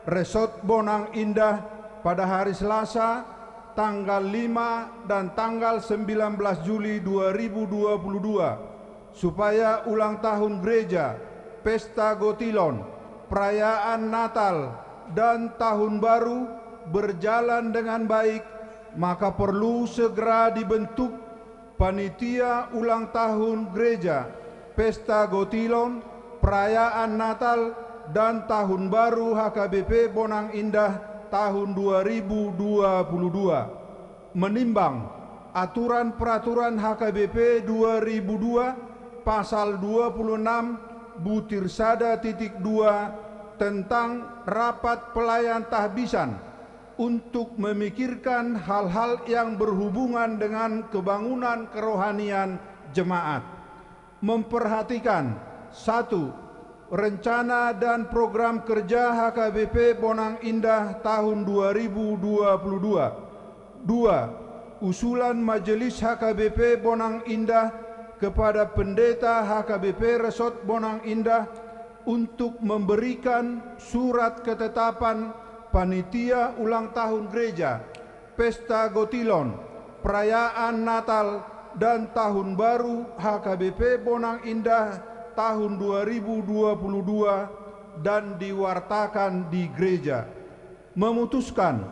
Resort Bonang Indah pada hari Selasa tanggal 5 dan tanggal 19 Juli 2022 supaya ulang tahun gereja, pesta Gotilon, perayaan Natal dan Tahun Baru berjalan dengan baik, maka perlu segera dibentuk panitia ulang tahun gereja, pesta Gotilon, perayaan Natal dan Tahun Baru HKBP Bonang Indah tahun 2022. Menimbang aturan peraturan HKBP 2002 pasal 26 butir sada titik 2 tentang rapat pelayan tahbisan untuk memikirkan hal-hal yang berhubungan dengan kebangunan kerohanian jemaat. Memperhatikan 1. Rencana dan program kerja HKBP Bonang Indah tahun 2022. 2. Usulan Majelis HKBP Bonang Indah kepada Pendeta HKBP Resort Bonang Indah untuk memberikan surat ketetapan panitia ulang tahun gereja, pesta Gotilon, perayaan Natal dan Tahun Baru HKBP Bonang Indah tahun 2022 dan diwartakan di gereja. Memutuskan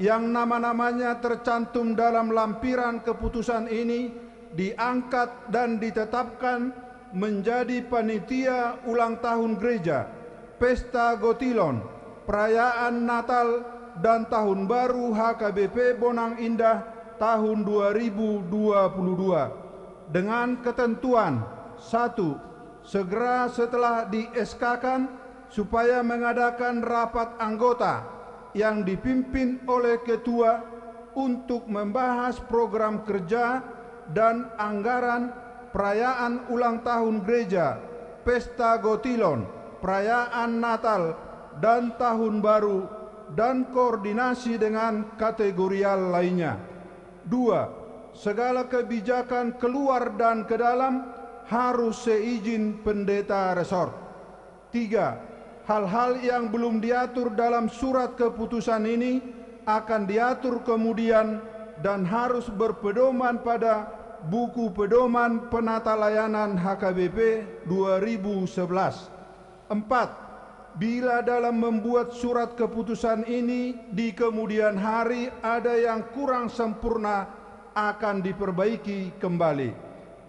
yang nama-namanya tercantum dalam lampiran keputusan ini diangkat dan ditetapkan menjadi panitia ulang tahun gereja, pesta Gotilon, perayaan Natal dan Tahun Baru HKBP Bonang Indah tahun 2022 dengan ketentuan: 1. Segera setelah di-SK-kan supaya mengadakan rapat anggota yang dipimpin oleh ketua untuk membahas program kerja dan anggaran perayaan ulang tahun gereja, pesta Gotilon, perayaan Natal dan Tahun Baru, dan koordinasi dengan kategorial lainnya. 2. Segala kebijakan keluar dan ke dalam harus seizin pendeta resort. 3. Hal-hal yang belum diatur dalam surat keputusan ini akan diatur kemudian dan harus berpedoman pada buku pedoman penata layanan HKBP 2011. 4. Bila dalam membuat surat keputusan ini di kemudian hari ada yang kurang sempurna, akan diperbaiki kembali.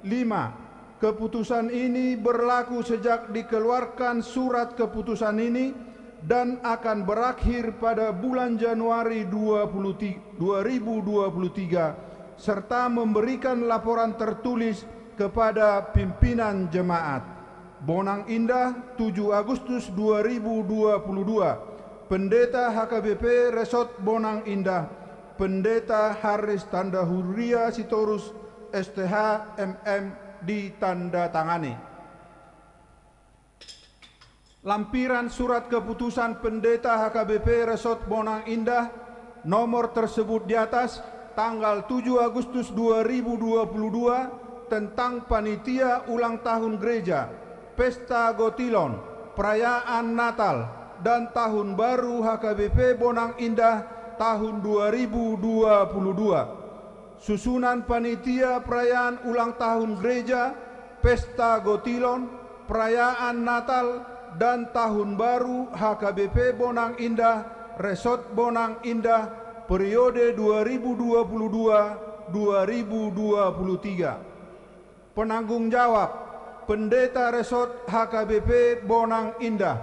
5. Keputusan ini berlaku sejak dikeluarkan surat keputusan ini dan akan berakhir pada bulan Januari 2023 serta memberikan laporan tertulis kepada pimpinan jemaat. Bonang Indah, 7 Agustus 2022. Pendeta HKBP Resort Bonang Indah, Pendeta Haris Tanda Huria Sitorus STH MM, ditandatangani. Lampiran surat keputusan Pendeta HKBP Resort Bonang Indah nomor tersebut di atas tanggal 7 Agustus 2022 tentang panitia ulang tahun gereja, pesta Gotilon, perayaan Natal dan Tahun Baru HKBP Bonang Indah tahun 2022. Susunan panitia perayaan ulang tahun gereja, pesta Gotilon, perayaan Natal dan Tahun Baru HKBP Bonang Indah, Resort Bonang Indah, periode 2022-2023. Penanggung jawab, Pendeta Resort HKBP Bonang Indah.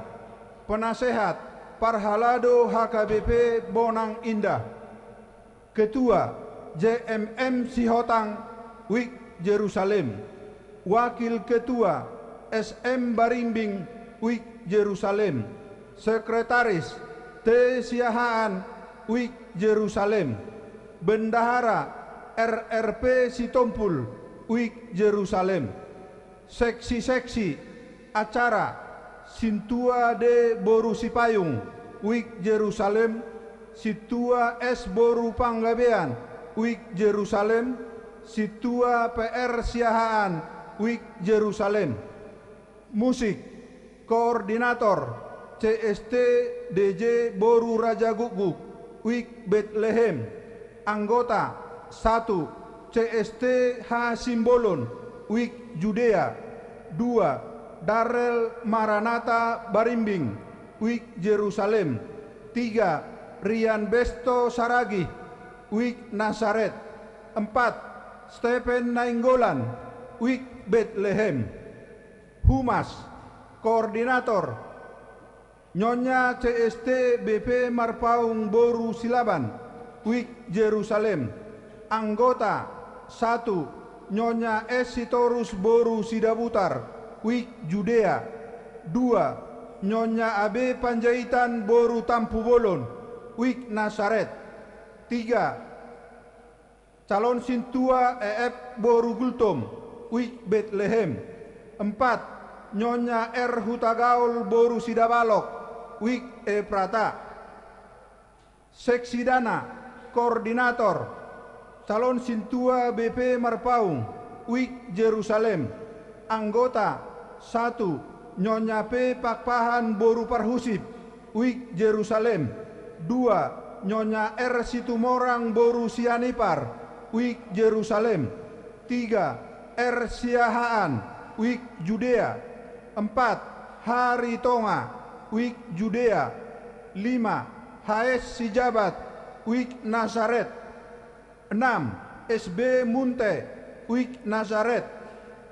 Penasehat, Parhalado HKBP Bonang Indah. Ketua, JMM Sihotang, Wik Jerusalem. Wakil Ketua, SM Barimbing, Wik Jerusalem. Sekretaris, T. Siahaan, Wik Jerusalem. Bendahara, RRP Sitompul, Wik Jerusalem. Seksi-seksi acara, Sintua D. Boru Sipayung, Wik Jerusalem. Situa S. Boru Panggabean, Wik Jerusalem. Situa PR Siahaan, Wik Jerusalem. Musik, Koordinator, CST DJ Boru Raja Guguk, Wik Bethlehem. Anggota 1. CST H. Simbolon, Wik Judea. 2. Darrell Maranatha Barimbing, Wik Jerusalem. 3. Rian Besto Saragi, Wik Nazaret. 4. Stephen Nainggolan, Wik Bethlehem. Humas, Koordinator, Nyonya CST BP Marpaung Boru Silaban, Wik Jerusalem. Anggota 1. Nyonya S. Sitorus Boru Sidabutar, Wik Judea. 2. Nyonya AB Panjaitan Boru Tampu Bolon, Wik Nazaret. 3. Calon Sintua EF Boru Gultom, Wik Bethlehem. 4. Nyonya R. Hutagaul Boru Sidabalok, Wik Prata. Seksi Dana, Koordinator, Calon Sintua BP Marpaung, Wik Jerusalem. Anggota 1. Nyonya P. Pakpahan Boru Parhusip, Wik Jerusalem. 2. Nyonya R. Situmorang Boru Sianipar, Wik Jerusalem. 3. R. Siahaan, Wik Judea. 4. Hari Tonga, Wik Judea. 5. HS Sijabat, Wik Nazaret. 6. SB Munte, Wik Nazaret.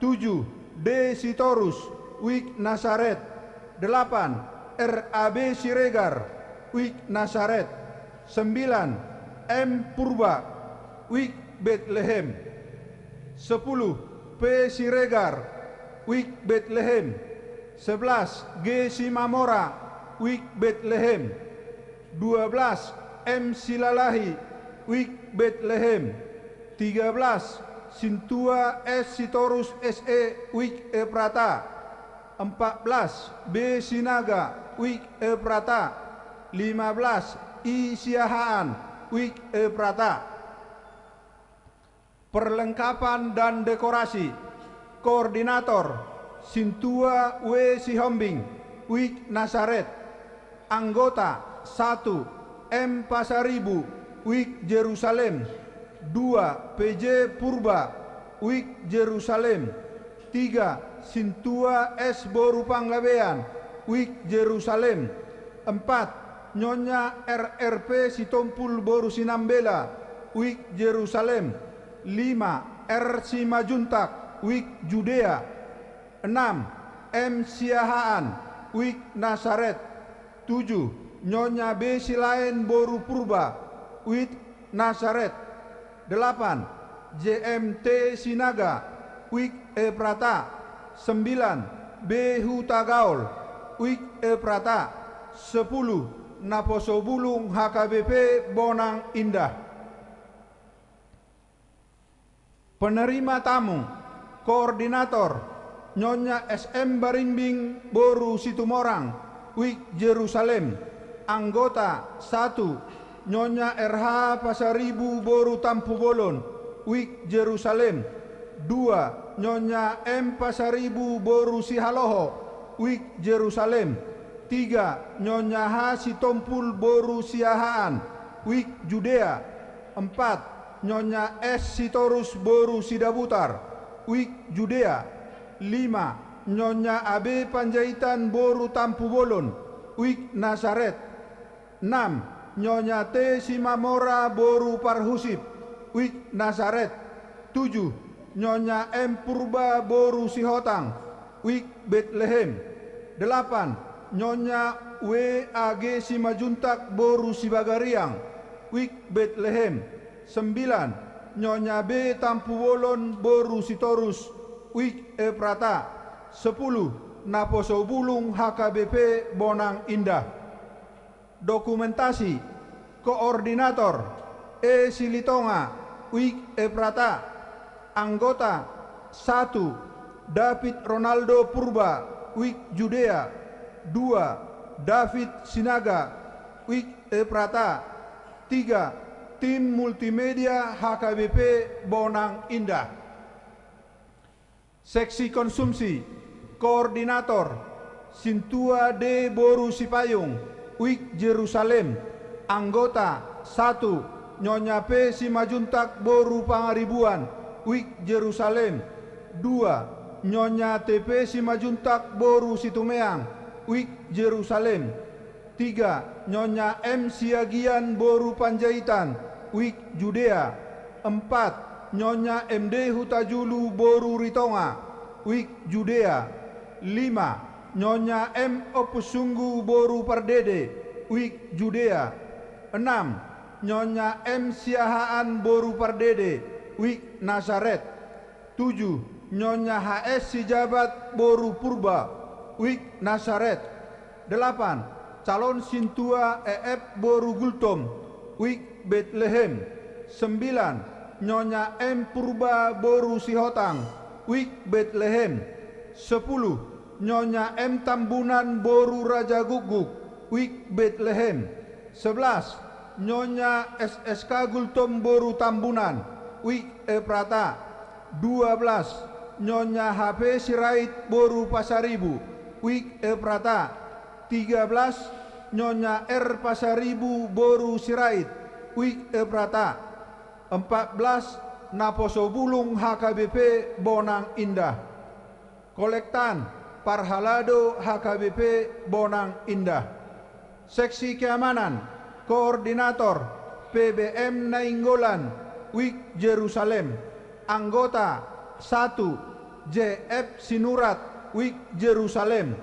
7. D. Sitorus, Wik Nazaret. 8. RAB Siregar, Wik Nazaret. 9. M. Purba, Wik Bethlehem. 10. P. Siregar, Wik Bethlehem. 11. G. Simamora, Wik Bethlehem. 12. M. Silalahi, Wik Bethlehem. 13. Sintua S. Sitorus SE, Wik Eprata. 14. B. Sinaga, Wik Eprata. 15. I. Siahaan, Wik Eprata. Perlengkapan dan dekorasi. Koordinator Sintua W. Sihombing, Wik Nasaret. Anggota 1. M. Pasaribu, Wik Jerusalem. 2. PJ Purba, Wik Jerusalem. 3. Sintua S. Boru Panggabean, Wik Jerusalem. 4. Nyonya RRP Sitompul Boru Sinambela, Wik Jerusalem. 5. R. Simajuntak, Wik Judea. 6. M. Siahaan, Wik Nasaret. 7. Nyonya B. Silaen Boru Purba, Wik Nasaret. 8. JMT Sinaga, Wik Eprata. 9. B. Hutagaul, Wik Eprata. 10. Naposo Bulung HKBP Bonang Indah. Penerima tamu. Koordinator Nyonya SM Barimbing Boru Situmorang, Wik Jerusalem. Anggota 1. Nyonya RH Pasaribu Boru Tampu Bolon, Wik Jerusalem. 2. Nyonya M. Pasaribu Boru Sihaloho, Wik Jerusalem. 3. Nyonya H. Sitompul Boru Siahaan, Wik Judea. 4. Nyonya S. Sitorus Boru Sidabutar, Wik Judea. 5. Nyonya AB Panjaitan Boru Tampu Bolon, Wik Nasaret. 6. Nyonya T. Simamora Boru Parhusip, Wik Nasaret. 7. Nyonya M. Purba Boru Sihotang, Wik Bethlehem. 8. Nyonya W. AG Simajuntak Boru Sibagariang, Wik Bethlehem. 9. Nyonya B. Tampu Bolon Boru Sitorus, Wik Eprata. 10. Naposo Bulung HKBP Bonang Indah. Dokumentasi. Koordinator E. Silitonga, Wik Eprata. Anggota 1. David Ronaldo Purba, Wik Judea. 2. David Sinaga, Wik Eprata. 3. Tim Multimedia HKBP Bonang Indah. Seksi konsumsi. Koordinator Sintua D. Boru Sipayung, Wik Jerusalem. Anggota 1. Nyonya P. Simajuntak Boru Pangaribuan, Wik Jerusalem. 2. Nyonya TP Simajuntak Boru Situmeang, Wik Jerusalem. 3. Nyonya M. Siagian Boru Panjaitan, Wik Judea. 4. Nyonya MD Hutajulu Boru Ritonga, Wik Judea. 5. Nyonya M. Opusunggu Boru Pardede, Wik Judea. 6. Nyonya M. Siahaan Boru Pardede, Wik Nasaret. 7. Nyonya HS Sijabat Boru Purba, Wik Nasaret. 8. Calon Sintua EF Boru Gultom, Wik Bethlehem. 9. Nyonya M. Purba Boru Sihotang, Wik Bethlehem. 10. Nyonya M. Tambunan Boru Raja Guguk, Wik Bethlehem. 11. Nyonya SSK Gultom Boru Tambunan, Wik Eprata. 12. Nyonya HP Sirait Boru Pasaribu, Wik Eprata. 13. Nyonya R. Pasaribu Boru Sirait, Wik Eprata. 14. Naposo Bulung HKBP Bonang Indah. Kolektan Parhalado HKBP Bonang Indah. Seksi keamanan. Koordinator PBM Nainggolan, Wik Jerusalem. Anggota 1. JF Sinurat, Wik Jerusalem.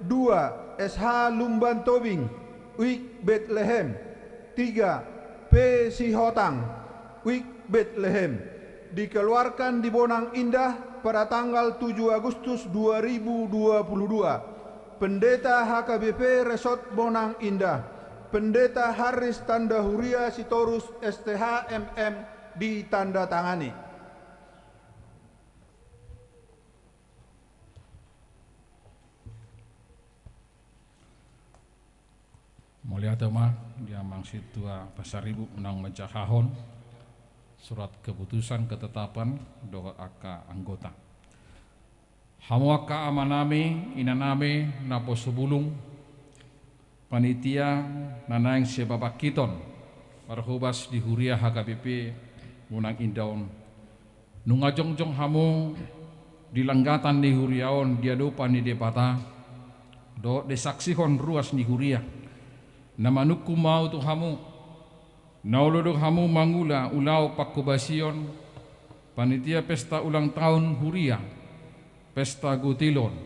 2. SH Lumban Tobing, Wik Bethlehem. 3. P. Sihotang, Wik Bethlehem, dikeluarkan di Bonang Indah pada tanggal 7 Agustus 2022. Pendeta HKBP Resort Bonang Indah, Pendeta Haris Tanda Huria Sitorus STH MM ditandatangani. Mulia tema dia mangsitua pasar ribu menang mencahahon surat keputusan ketetapan doa aka anggota. Hamu aka amanami inaname napo sebulung panitia nanaing sebabak kiton marhubas di huria HKBP munang indaun nungajongjong hamu dilanggatan di huriaon diadopan di depata do desaksihon ruas di huria namanuku mau tu hamu naulodok hamu mangula ulau pakubasion panitia pesta ulang tahun huria pesta gutilon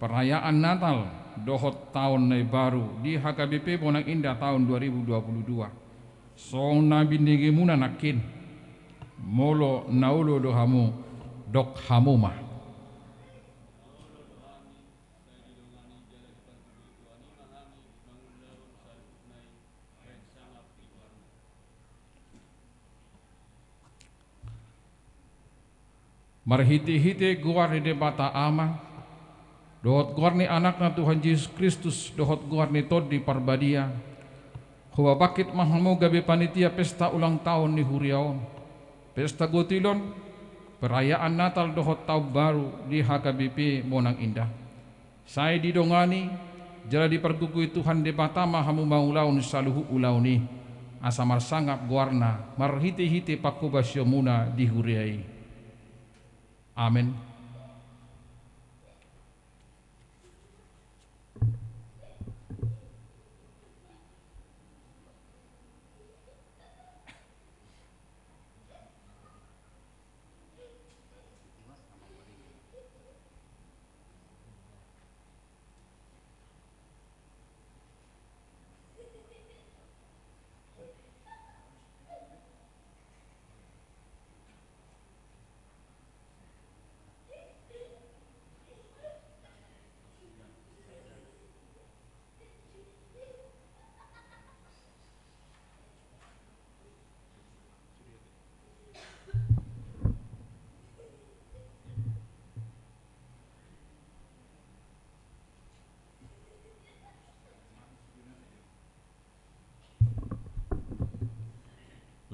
perayaan Natal dohot tahun nai baru di HKBP Bonang Indah tahun 2022 song nabi negemuna nakin molo naulo do hamu dok hamu mah marhiti-hiti guar di debata ama dohot guar ni anakna Tuhan Yesus Kristus dohot guar ni tod di parbadia huwa bakit mahamu gabi panitia pesta ulang tahun ni huriaon pesta gotilon perayaan Natal dohot tahun baru di HKBP Bonang Indah saya didongani jala dipergugui Tuhan debata mahamu maulaun saluhu ulauni asamar sangap guarna marhiti-hiti pakubasyomuna di huriai. Amin.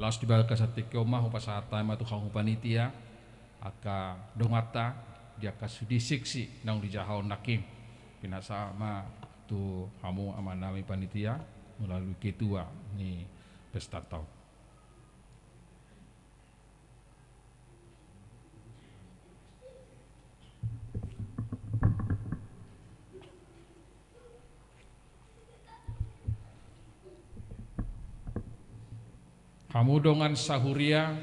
Las di balka satike omah upasata matu kang panitia aka dongata dia kasudi siksi nang dijahau nakim pinasa ma tu hamu amanami panitia melalui ketua ni pesta tahun. Hamu dongan sahuria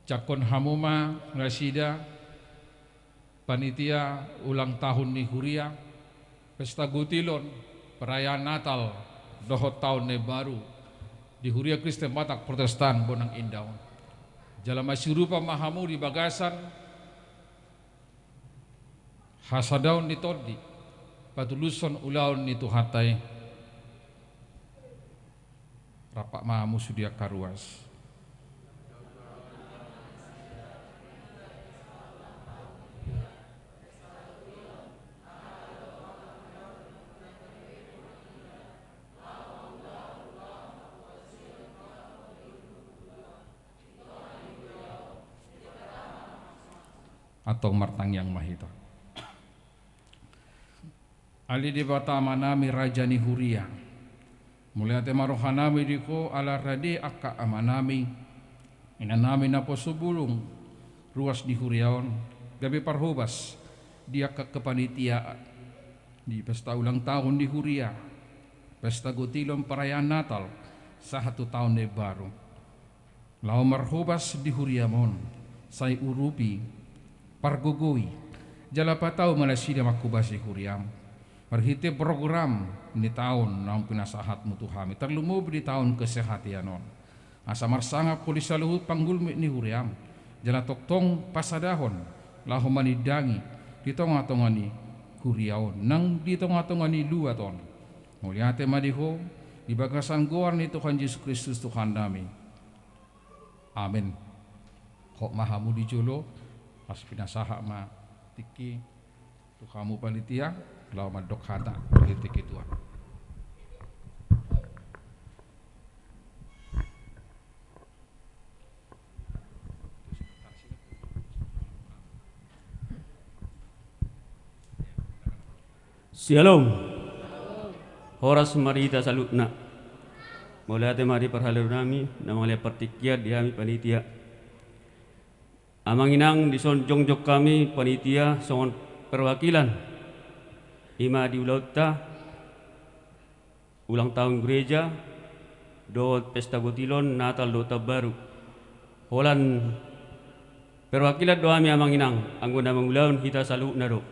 cakon hamuma ngasida panitia ulang tahun ni huria pesta gutilon perayaan Natal dohot tahun baru di huria Kristen Batak Protestan Bonang Indah jala masyurupa mahamu di bagasan hasadaun ni todi patuluson ulaun ni tuhatai rapak mahamu sudia karuas. Atau martang yang mahita. Ali di bata manami rajani huria. Mulia tema rohanami diko ala radi akka amanami inanami napo subulung ruas di huriaon gabi parhubas dia ke kepanitiaan di pesta ulang tahun di huria pesta gutilon perayaan Natal satu tahun baru lau marhubas di huriamon sai urupi pargugui jala patau malasida makubasi huriam Marhite program ni tahun nang pinasahatmu Tuhami. Terlumu di tahun kesehatianon. Asa marsanga kulis saluhut panggulmi ni huriam. Jala toktong pasadahon. Lahomani dangi. Ditonga-tongani huriaon. Nang ditonga-tongani luaton. Muliate madiho. Di bagasan goar ni Tuhan Yesus Kristus Tuhan nami. Amin. Kok mahamu dijulo. Pas pinasaha ma tiki. Tukamu panitia. Lau madok hata politik itu. Shalom. Horas marita salutna. Mulate mari perhalu nami namanya pertikia di kami panitia. Amanginang disonjong jok kami panitia songon perwakilan Ima di Ulauta, ulang tahun gereja, do pesta gotilon, Natal do tabaru. Holan perwakilan doami amanginang, anggona mangulaun hita salu naro.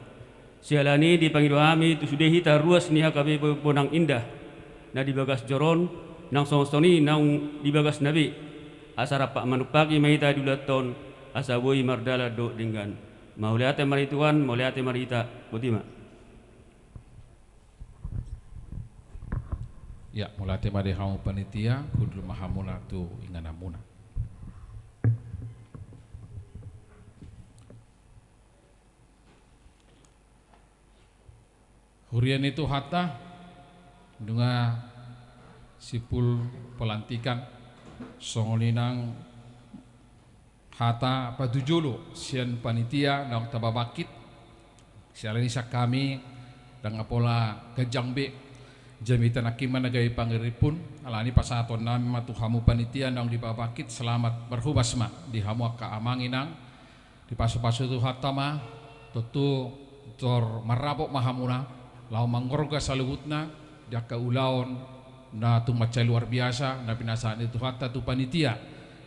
Sialani dipanggil doami tu sudah hita ruas niha kabe bonang indah. Na di bagas joron, nang song-songi nang di bagas nabi. Asara pak manupagi mahita di ulaton, asa woi mardala do dengan. Mauliate marituan, mauliate marita, botima. Ya, mulate mari hamu panitia kudu mahamuna tu inganamuna. Hurian itu hatta dengan sipul pelantikan songolinang hata padujulu sian panitia nang tababakit sialanisa kami dan apola kejangbe jamitan akiman nagai pangeripun alani pasaton nami matuhamu panitia nang dibabakit selamat berhubasma di hamu kaamanginang di pasu-pasu tu hatama tutu tor marabok mahamuna lau manggorga saluhutna dia kaulaon na tu macai luar biasa na pinasaan itu hatta tu panitia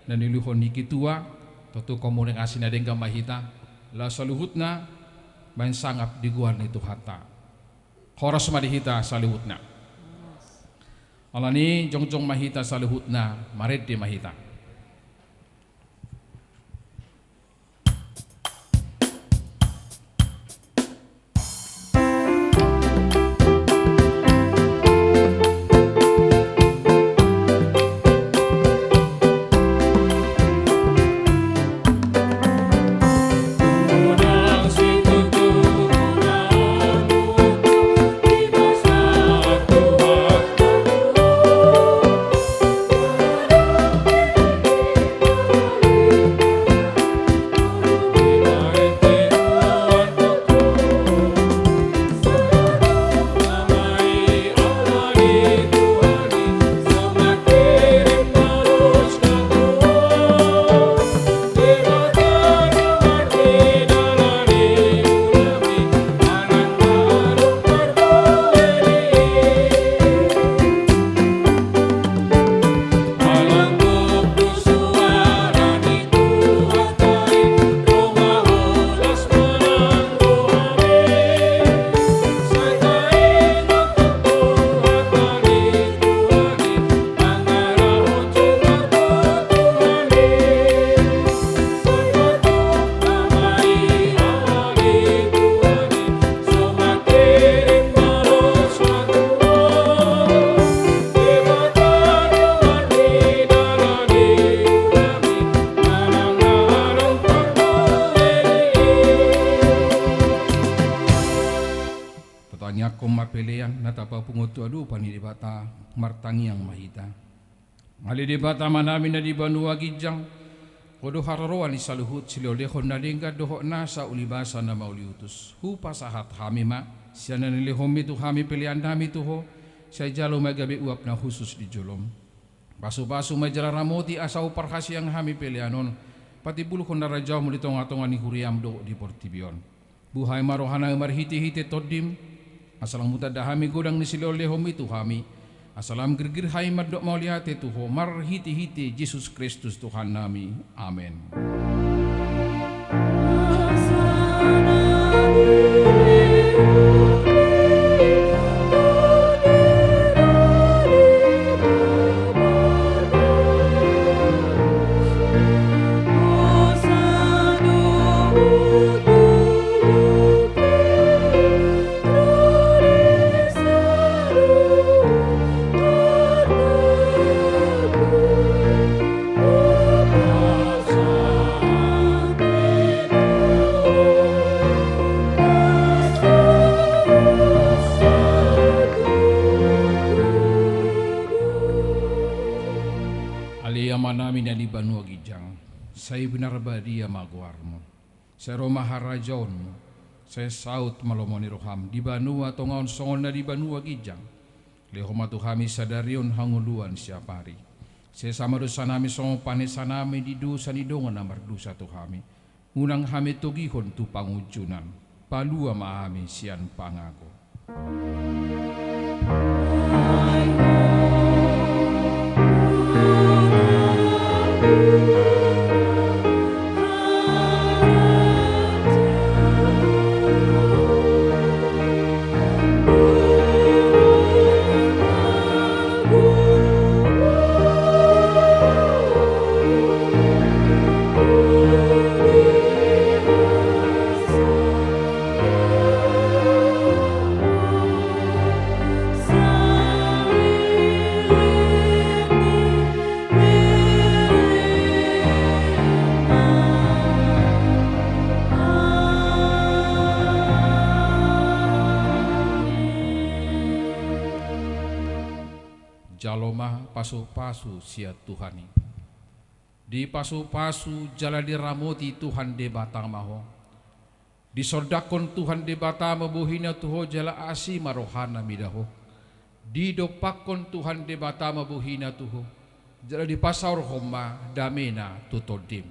na niluhon nikitua tutu komunikasi na dengga mahita la saluhutna main sangap di guan itu hatta horas madihita saluhutna alani jongjong mahita saluhutna mared di mahita. bata martangi yang mahita. Ali di bata manami na di banua gijang. Kodo hararoan ni saluhut silolehon na lingga doho nasa ulibasa na mauliutus. Hupa sahat hamima. Siya na nilihomi tu hami pilihan nami tuho. Siya jalo magabi uap na khusus di jolom. Basu-basu majararamoti asau parhasi yang hami pilihanon. Pati bulu kon narajaw mo ditong-atongan ni huriam do di portibion. Buhay marohana marhiti-hiti todim. Asalang mutadahami godang ni silolehom itu hami. Asalam gergir hai madok maulihati tuho marhiti-hiti Yesus Kristus Tuhan nami. Amin. Asana manami na di banua gijang, say binarbadia maguarmo, sa Roma harajonmo, sa saut malomoni roham, di banua tongaon songon na di banua gijang, lehoma tuhami sadarion hanguluan siapari, sa sama dosa nami songon panesa nami di dosa ni dongan namar dosa tuhami, unang hami tugihon tu pangujunan, palua maami sian pangago. Jaloma pasu-pasu sia Tuhani. Di pasu-pasu jala diramoti Tuhan de batang maho. Di sordakon Tuhan de batang mabuhina tuho jala asi marohana midaho. Di dopakon Tuhan de batang mabuhina tuho jala di pasar homa damena tutodim.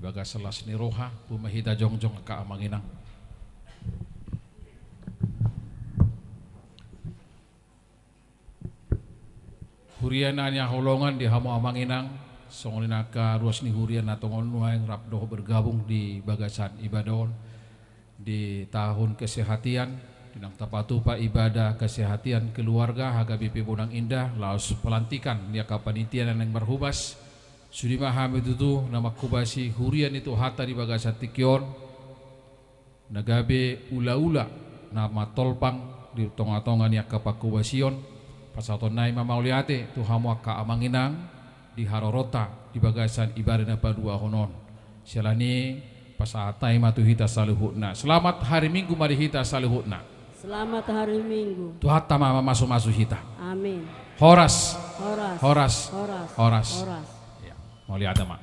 Baga selas ni roha pumahita jongjong ka amanginang. Huriana nya holongan di hamo amanginang songolina ka ruas ni hurian atongon nuaing rapdoh bergabung di bagasan ibadon di tahun kesehatian dinang tapatupa ibadah kesehatian keluarga haga BP Bonang Indah laos pelantikan nia kapanitian yang berhubas Sudi maham itu nama kubasi hurian itu hata di bagasan tikion nagabe ula-ula nama tolpang di tonga-tonga niak kapakubasion pasaton nai mamauliate tu hamu ka amanginang di harorota di bagasan ibadah na padua honon selani pasatai matu hita saluhutna. Selamat hari Minggu mari hita saluhutna. Selamat hari Minggu. Tu hatta mama masuk hita. Amin. Horas. Horas. Horas. Horas. Horas. Horas. Mau lihat mak.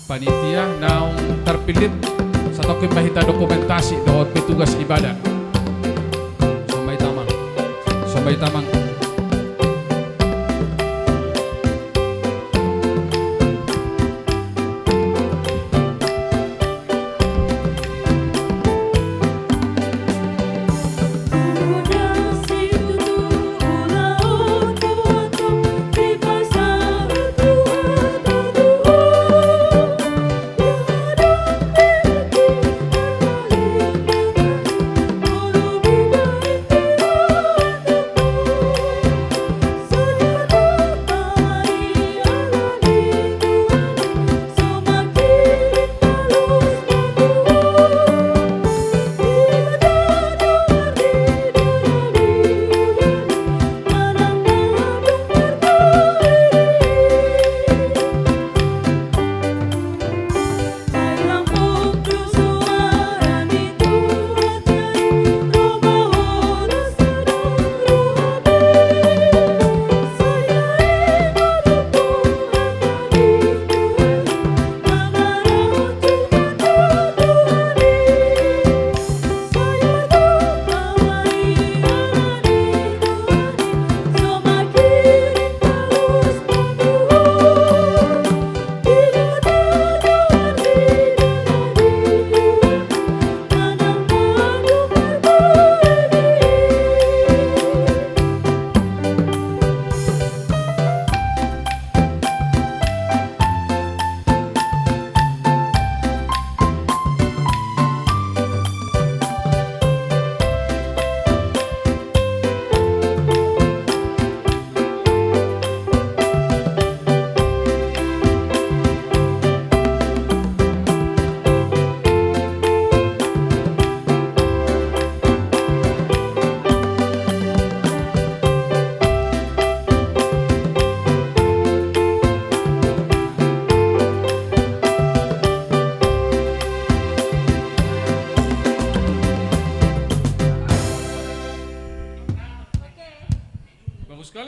Panitia naung terpilih satu kita dokumentasi dohot petugas ibadah. Sombai tamang.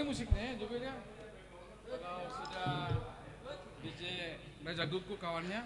kali musiknya juga dia. Kalau sudah DJ Raja Guku kawannya.